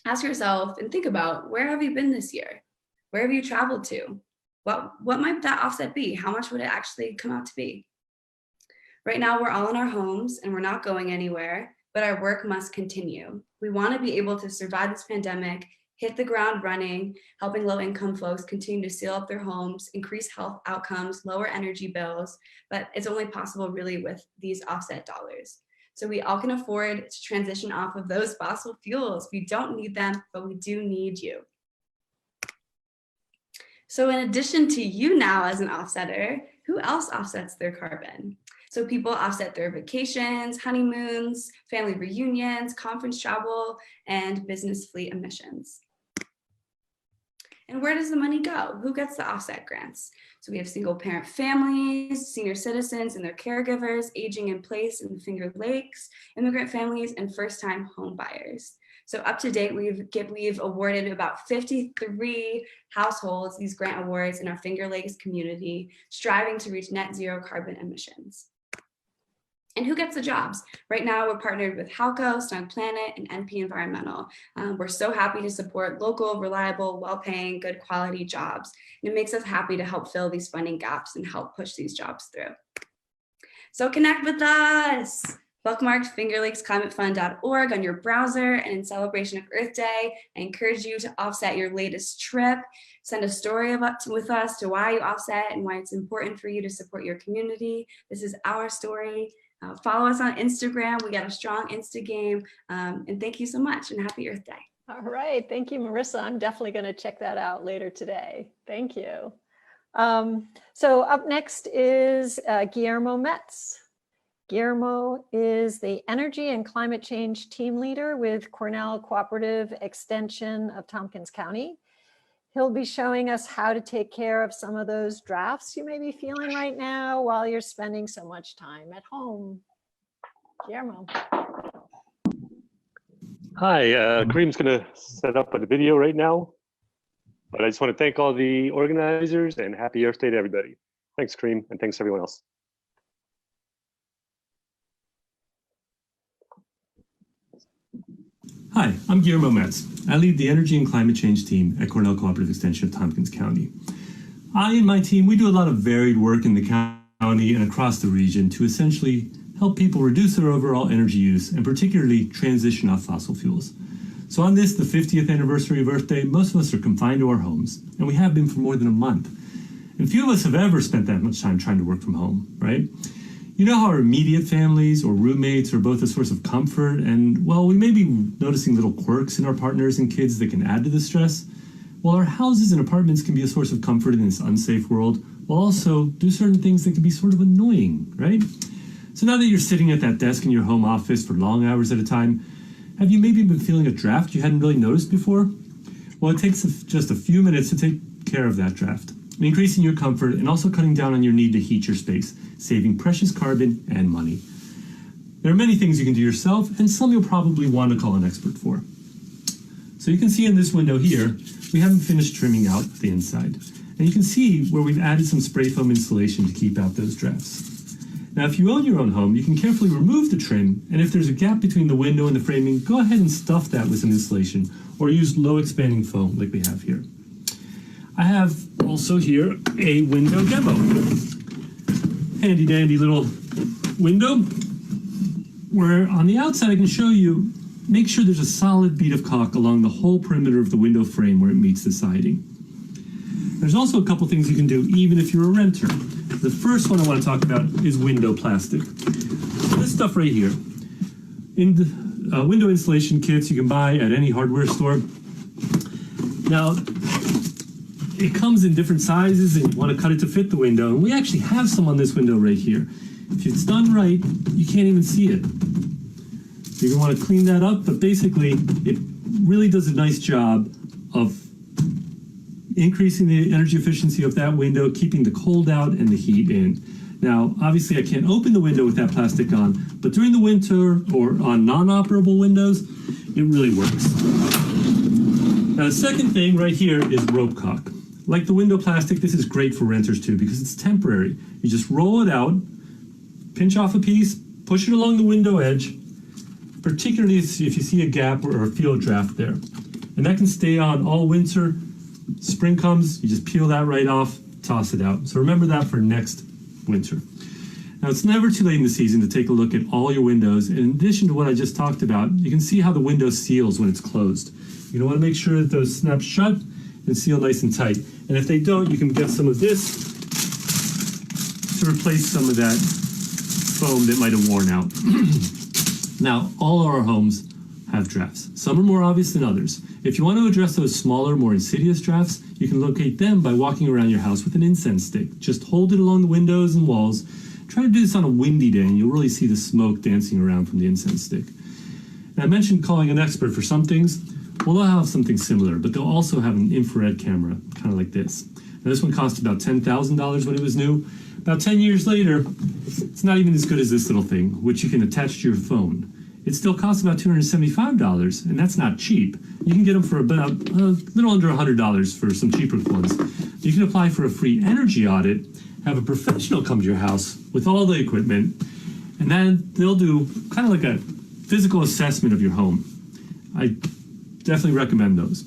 ask yourself and think about, where have you been this year? Where have you traveled to? What might that offset be? How much would it actually come out to be? Right now, we're all in our homes and we're not going anywhere, but our work must continue. We want to be able to survive this pandemic, hit the ground running, helping low-income folks continue to seal up their homes, increase health outcomes, lower energy bills, but it's only possible really with these offset dollars. So we all can afford to transition off of those fossil fuels. We don't need them, but we do need you. So in addition to you now as an offsetter, who else offsets their carbon? So people offset their vacations, honeymoons, family reunions, conference travel, and business fleet emissions. And where does the money go? Who gets the offset grants? So we have single parent families, senior citizens and their caregivers, aging in place in the Finger Lakes, immigrant families, and first-time home buyers. So up to date, we've awarded about 53 households these grant awards in our Finger Lakes community, striving to reach net zero carbon emissions. And who gets the jobs? Right now, we're partnered with Halco, Snug Planet, and NP Environmental. We're so happy to support local, reliable, well-paying, good quality jobs. And it makes us happy to help fill these funding gaps and help push these jobs through. So connect with us. Bookmark fingerlakesclimatefund.org on your browser, and in celebration of Earth Day, I encourage you to offset your latest trip. Send a story with us to why you offset and why it's important for you to support your community. This is our story. Follow us on Instagram. We got a strong Insta game. And thank you so much, and happy Earth Day. All right, thank you, Marissa. I'm definitely going to check that out later today. Thank you. So up next is Guillermo Metz. Guillermo is the Energy and Climate Change Team Leader with Cornell Cooperative Extension of Tompkins County. He'll be showing us how to take care of some of those drafts you may be feeling right now while you're spending so much time at home. Guillermo. Hi, Karim's going to set up a video right now, but I just want to thank all the organizers and happy Earth Day to everybody. Thanks, Karim, and thanks everyone else. Hi, I'm Guillermo Metz. I lead the Energy and Climate Change team at Cornell Cooperative Extension of Tompkins County. I and my team, we do a lot of varied work in the county and across the region to essentially help people reduce their overall energy use and particularly transition off fossil fuels. So on this, the 50th anniversary of Earth Day, most of us are confined to our homes, and we have been for more than a month. And few of us have ever spent that much time trying to work from home, right? You know how our immediate families or roommates are both a source of comfort, and, well, we may be noticing little quirks in our partners and kids that can add to the stress? Well, our houses and apartments can be a source of comfort in this unsafe world, while also do certain things that can be sort of annoying, right? So now that you're sitting at that desk in your home office for long hours at a time, have you maybe been feeling a draft you hadn't really noticed before? Well, it takes just a few minutes to take care of that draft, increasing your comfort and also cutting down on your need to heat your space, saving precious carbon and money. There are many things you can do yourself, and some you'll probably want to call an expert for. So you can see in this window here, we haven't finished trimming out the inside. And you can see where we've added some spray foam insulation to keep out those drafts. Now, if you own your own home, you can carefully remove the trim, and if there's a gap between the window and the framing, go ahead and stuff that with some insulation, or use low expanding foam like we have here. I have also here a window demo. Handy dandy little window where on the outside I can show you, make sure there's a solid bead of caulk along the whole perimeter of the window frame where it meets the siding. There's also a couple things you can do even if you're a renter. The first one I want to talk about is window plastic. So this stuff right here, in the window installation kits you can buy at any hardware store. Now, it comes in different sizes and you want to cut it to fit the window. And we actually have some on this window right here. If it's done right, you can't even see it. So you're going to want to clean that up, but basically it really does a nice job of increasing the energy efficiency of that window, keeping the cold out and the heat in. Now, obviously I can't open the window with that plastic on, but during the winter or on non-operable windows, it really works. Now, the second thing right here is rope caulk. Like the window plastic, this is great for renters too because it's temporary. You just roll it out, pinch off a piece, push it along the window edge, particularly if you see a gap or feel a draft there. And that can stay on all winter. Spring comes, you just peel that right off, toss it out. So remember that for next winter. Now, it's never too late in the season to take a look at all your windows. In addition to what I just talked about, you can see how the window seals when it's closed. You're going to want to make sure that those snap shut and seal nice and tight. And if they don't, you can get some of this to replace some of that foam that might have worn out. Now, all our homes have drafts. Some are more obvious than others. If you want to address those smaller, more insidious drafts, you can locate them by walking around your house with an incense stick. Just hold it along the windows and walls. Try to do this on a windy day and you'll really see the smoke dancing around from the incense stick. And I mentioned calling an expert for some things. Well, they'll have something similar, but they'll also have an infrared camera, kind of like this. Now, this one cost about $10,000 when it was new. About 10 years later, it's not even as good as this little thing, which you can attach to your phone. It still costs about $275, and that's not cheap. You can get them for about a little under $100 for some cheaper ones. You can apply for a free energy audit, have a professional come to your house with all the equipment, and then they'll do kind of like a physical assessment of your home. I definitely recommend those.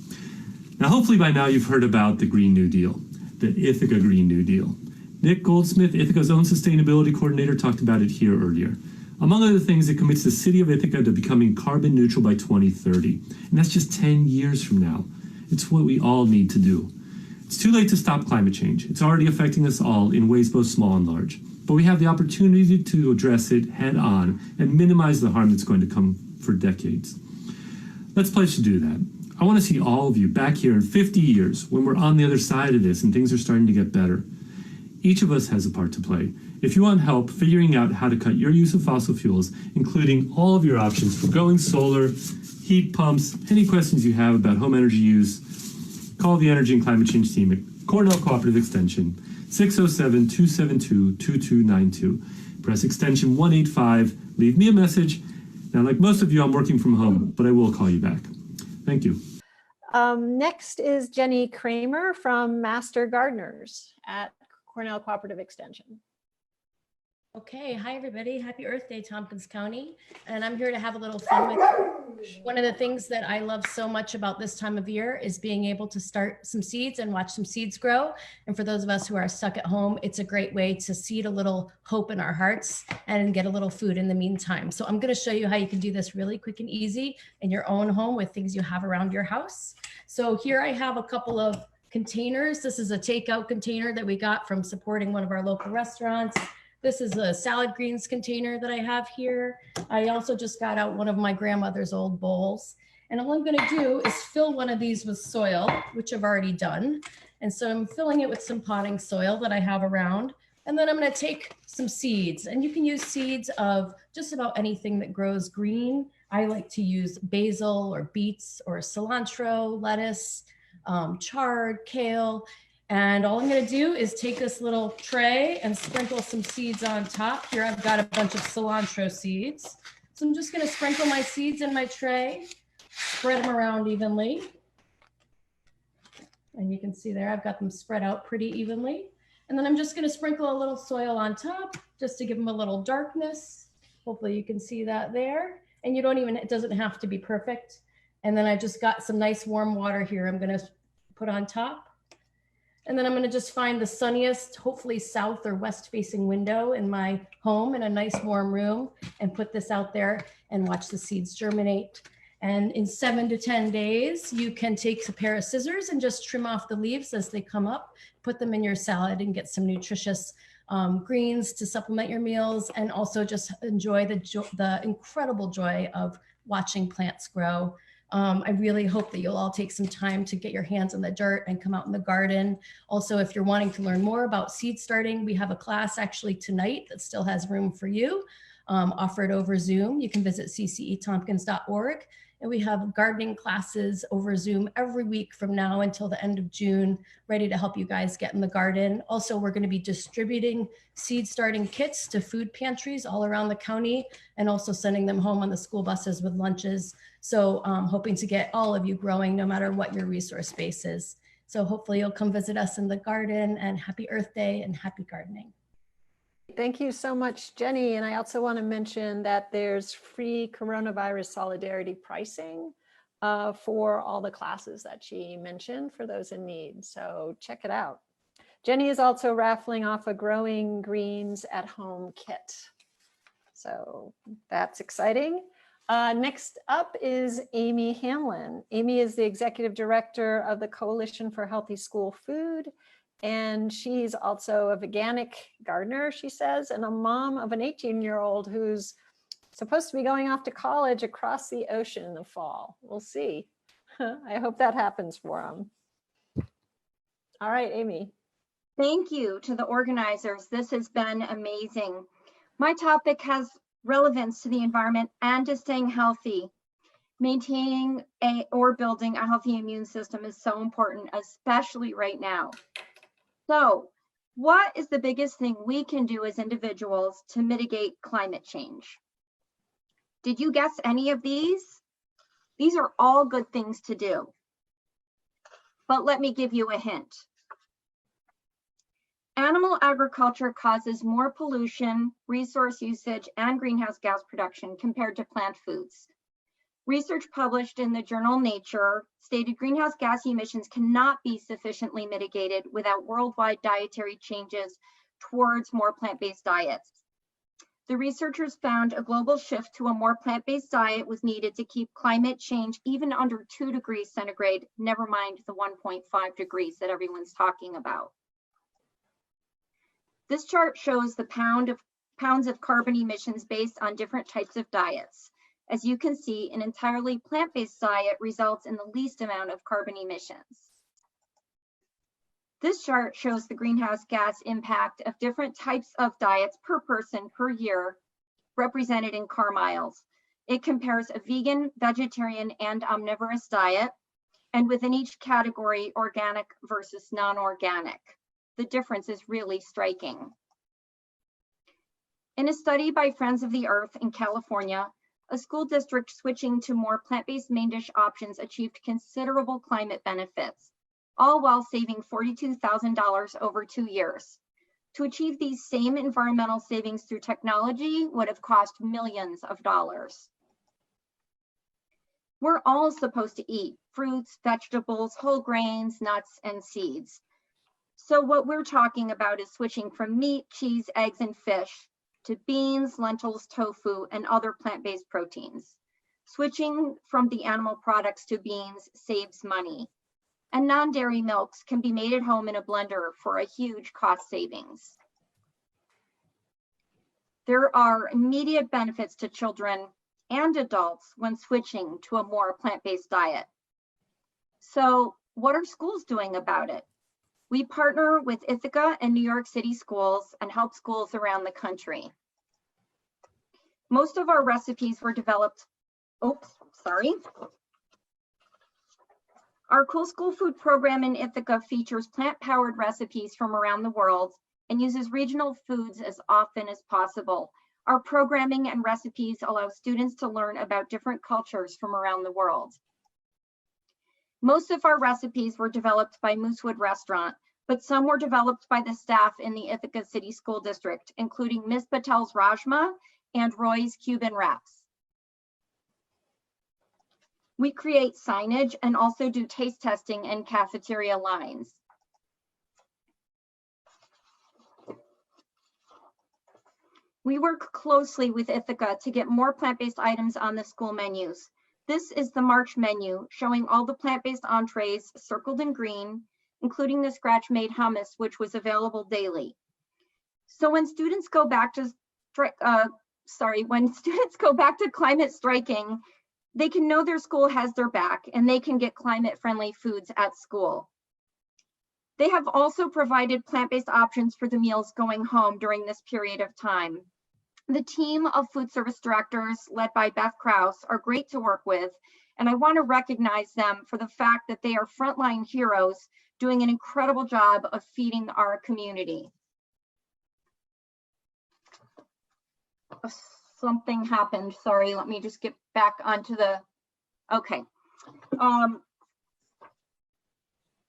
Now, hopefully by now you've heard about the Green New Deal, the Ithaca Green New Deal. Nick Goldsmith, Ithaca's own sustainability coordinator, talked about it here earlier. Among other things, it commits the city of Ithaca to becoming carbon neutral by 2030. And that's just 10 years from now. It's what we all need to do. It's too late to stop climate change. It's already affecting us all in ways both small and large. But we have the opportunity to address it head on and minimize the harm that's going to come for decades. Let's pledge to do that. I want to see all of you back here in 50 years when we're on the other side of this and things are starting to get better. Each of us has a part to play. If you want help figuring out how to cut your use of fossil fuels, including all of your options for going solar, heat pumps, any questions you have about home energy use, call the Energy and Climate Change team at Cornell Cooperative Extension, 607-272-2292. Press extension 185, leave me a message. Now, like most of you, I'm working from home, but I will call you back. Thank you. Next is Jenny Kramer from Master Gardeners at Cornell Cooperative Extension. Okay, hi everybody. Happy Earth Day, Tompkins County. And I'm here to have a little fun with you. One of the things that I love so much about this time of year is being able to start some seeds and watch some seeds grow. And for those of us who are stuck at home, it's a great way to seed a little hope in our hearts and get a little food in the meantime. So I'm going to show you how you can do this really quick and easy in your own home with things you have around your house. So here I have a couple of containers. This is a takeout container that we got from supporting one of our local restaurants. This is a salad greens container that I have here. I also just got out one of my grandmother's old bowls. And all I'm gonna do is fill one of these with soil, which I've already done. And so I'm filling it with some potting soil that I have around. And then I'm gonna take some seeds, and you can use seeds of just about anything that grows green. I like to use basil or beets or cilantro, lettuce, chard, kale. And all I'm gonna do is take this little tray and sprinkle some seeds on top. Here I've got a bunch of cilantro seeds. So I'm just gonna sprinkle my seeds in my tray, spread them around evenly. And you can see there, I've got them spread out pretty evenly. And then I'm just gonna sprinkle a little soil on top just to give them a little darkness. Hopefully you can see that there. And you don't even, it doesn't have to be perfect. And then I just got some nice warm water here I'm gonna put on top. And then I'm gonna just find the sunniest, hopefully south or west facing window in my home in a nice warm room and put this out there and watch the seeds germinate. And in 7 to 10 days, you can take a pair of scissors and just trim off the leaves as they come up, put them in your salad and get some nutritious greens to supplement your meals, and also just enjoy the incredible joy of watching plants grow. I really hope that you'll all take some time to get your hands in the dirt and come out in the garden. Also, if you're wanting to learn more about seed starting, we have a class actually tonight that still has room for you, offered over Zoom. You can visit ccetompkins.org. And we have gardening classes over Zoom every week from now until the end of June, ready to help you guys get in the garden. Also, we're going to be distributing seed starting kits to food pantries all around the county, and also sending them home on the school buses with lunches. So hoping to get all of you growing no matter what your resource base is. So hopefully you'll come visit us in the garden, and happy Earth Day and happy gardening. Thank you so much, Jenny. And I also want to mention that there's free coronavirus solidarity pricing for all the classes that she mentioned for those in need. So check it out. Jenny is also raffling off a Growing Greens at Home kit. So that's exciting. Next up is Amy Hanlon. Amy is the executive director of the Coalition for Healthy School Food. And she's also a veganic gardener, she says, and a mom of an 18-year-old who's supposed to be going off to college across the ocean in the fall. We'll see. I hope that happens for him. All right, Amy. Thank you to the organizers. This has been amazing. My topic has relevance to the environment and to staying healthy. Maintaining or building a healthy immune system is so important, especially right now. So, what is the biggest thing we can do as individuals to mitigate climate change? Did you guess any of these? These are all good things to do. But let me give you a hint. Animal agriculture causes more pollution, resource usage, and greenhouse gas production compared to plant foods. Research published in the journal Nature stated greenhouse gas emissions cannot be sufficiently mitigated without worldwide dietary changes towards more plant-based diets. The researchers found a global shift to a more plant-based diet was needed to keep climate change even under 2 degrees centigrade, never mind the 1.5 degrees that everyone's talking about. This chart shows the pounds of carbon emissions based on different types of diets. As you can see, an entirely plant-based diet results in the least amount of carbon emissions. This chart shows the greenhouse gas impact of different types of diets per person per year, represented in car miles. It compares a vegan, vegetarian, and omnivorous diet, and within each category, organic versus non-organic. The difference is really striking. In a study by Friends of the Earth in California, a school district switching to more plant-based main dish options achieved considerable climate benefits, all while saving $42,000 over 2 years. To achieve these same environmental savings through technology would have cost millions of dollars. We're all supposed to eat fruits, vegetables, whole grains, nuts, and seeds. So what we're talking about is switching from meat, cheese, eggs, and fish to beans, lentils, tofu, and other plant-based proteins. Switching from the animal products to beans saves money. And non-dairy milks can be made at home in a blender for a huge cost savings. There are immediate benefits to children and adults when switching to a more plant-based diet. So what are schools doing about it? We partner with Ithaca and New York City schools and help schools around the country. Most of our recipes were developed, Our Cool School Food program in Ithaca features plant-powered recipes from around the world and uses regional foods as often as possible. Our programming and recipes allow students to learn about different cultures from around the world. Most of our recipes were developed by Moosewood Restaurant, but some were developed by the staff in the Ithaca City School District, including Ms. Patel's Rajma and Roy's Cuban Wraps. We create signage and also do taste testing and cafeteria lines. We work closely with Ithaca to get more plant-based items on the school menus. This is the March menu, showing all the plant-based entrees circled in green, including the scratch-made hummus, which was available daily. So when students go back to climate striking, they can know their school has their back and they can get climate-friendly foods at school. They have also provided plant-based options for the meals going home during this period of time. The team of food service directors led by Beth Krause are great to work with, and I want to recognize them for the fact that they are frontline heroes doing an incredible job of feeding our community. Something happened, sorry, let me just get back onto the, okay.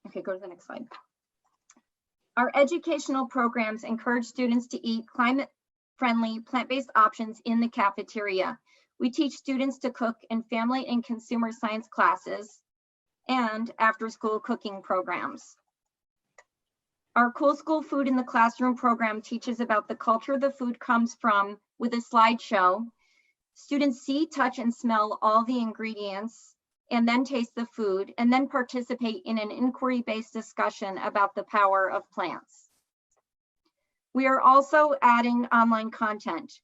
Okay, go to the next slide. Our educational programs encourage students to eat climate-friendly, plant-based options in the cafeteria. We teach students to cook in family and consumer science classes and after-school cooking programs. Our Cool School Food in the Classroom program teaches about the culture the food comes from with a slideshow. Students see, touch, and smell all the ingredients and then taste the food and then participate in an inquiry-based discussion about the power of plants. We are also adding online content.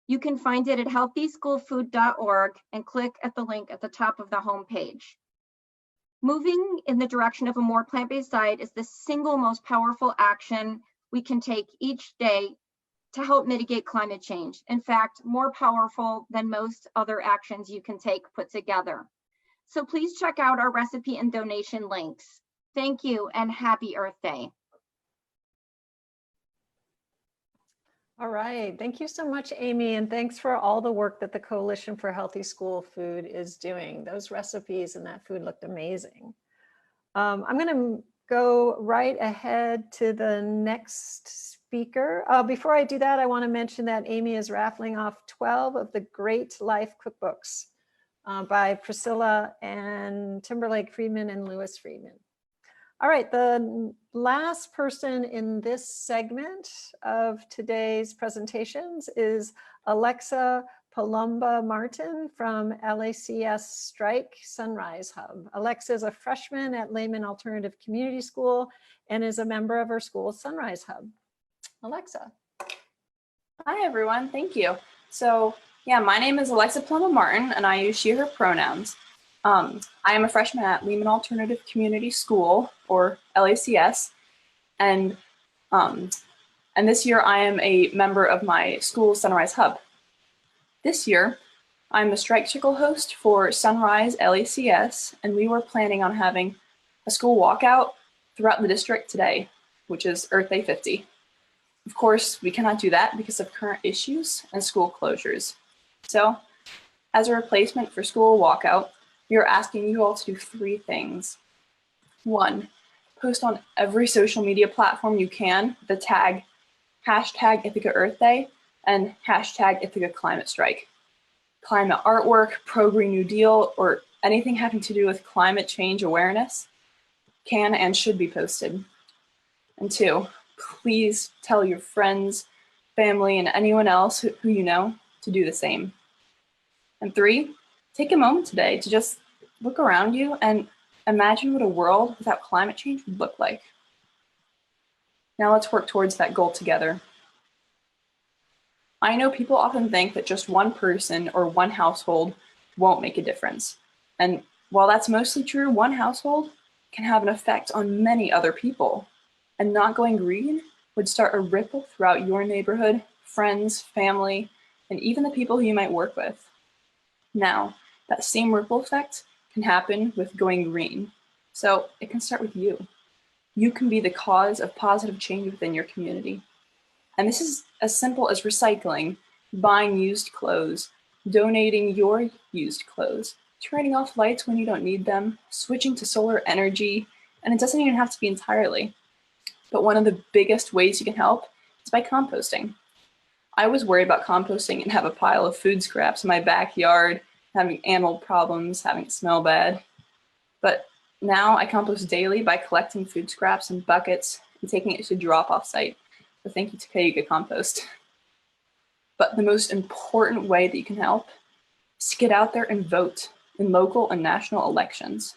You can find it at healthyschoolfood.org and click at the link at the top of the homepage. Moving in the direction of a more plant-based diet is the single most powerful action we can take each day to help mitigate climate change. In fact, more powerful than most other actions you can take put together. So please check out our recipe and donation links. Thank you and happy Earth Day. All right, thank you so much, Amy, and thanks for all the work that the Coalition for Healthy School Food is doing. Those recipes and that food looked amazing. I'm gonna go right ahead to the next speaker. Before I do that, I wanna mention that Amy is raffling off 12 of the Great Life cookbooks by Priscilla and Timberlake Friedman and Lewis Friedman. All right, the last person in this segment of today's presentations is Alexa Palumba Martin from LACS Strike Sunrise Hub. Alexa is a freshman at Lehman Alternative Community School and is a member of our school's Sunrise Hub. Alexa. Hi, everyone. Thank you. So, yeah, my name is Alexa Palumba Martin, and I use she, her pronouns. I am a freshman at Lehman Alternative Community School, or LACS, and this year I am a member of my school's Sunrise Hub. This year, I'm the Strike Circle host for Sunrise LACS, and we were planning on having a school walkout throughout the district today, which is Earth Day 50. Of course, we cannot do that because of current issues and school closures. So, as a replacement for school walkout, we are asking you all to do 3 things. 1, post on every social media platform you can the tag hashtag Ithaca Earth Day and hashtag Ithaca Climate Strike. Climate artwork, pro-Green New Deal, or anything having to do with climate change awareness can and should be posted. And 2, please tell your friends, family, and anyone else who you know to do the same. And 3, take a moment today to just look around you and imagine what a world without climate change would look like. Now let's work towards that goal together. I know people often think that just one person or one household won't make a difference. And while that's mostly true, one household can have an effect on many other people. And not going green would start a ripple throughout your neighborhood, friends, family, and even the people who you might work with. Now, that same ripple effect can happen with going green. So it can start with you. You can be the cause of positive change within your community. And this is as simple as recycling, buying used clothes, donating your used clothes, turning off lights when you don't need them, switching to solar energy, and it doesn't even have to be entirely. But one of the biggest ways you can help is by composting. I was worried about composting and have a pile of food scraps in my backyard, having animal problems, having it smell bad. But now I compost daily by collecting food scraps in buckets and taking it to a drop-off site. So thank you to Cayuga Compost. But the most important way that you can help is to get out there and vote in local and national elections.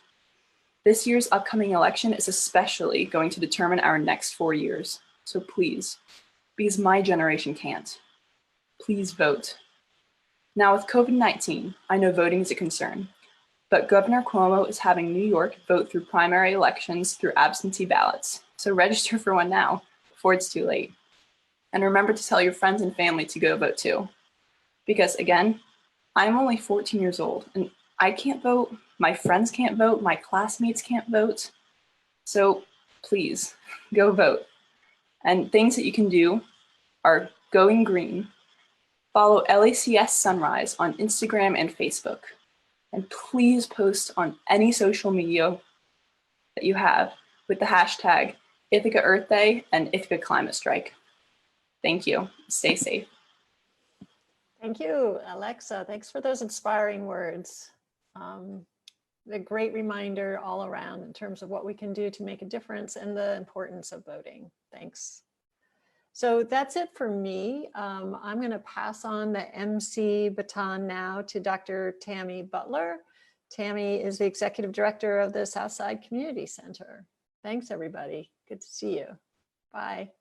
This year's upcoming election is especially going to determine our next 4 years. So please, because my generation can't, please vote. Now with COVID-19, I know voting is a concern, but Governor Cuomo is having New York vote through primary elections through absentee ballots. So register for one now before it's too late. And remember to tell your friends and family to go vote too. Because again, I'm only 14 years old and I can't vote, my friends can't vote, my classmates can't vote. So please go vote. And things that you can do are going green, follow LACS Sunrise on Instagram and Facebook, and please post on any social media that you have with the hashtag Ithaca Earth Day and Ithaca Climate Strike. Thank you. Stay safe. Thank you, Alexa. Thanks for those inspiring words. A great reminder all around in terms of what we can do to make a difference and the importance of voting. Thanks. So that's it for me. I'm going to pass on the MC baton now to Dr. Tammy Butler. Tammy is the Executive Director of the Southside Community Center. Thanks, everybody. Good to see you. Bye.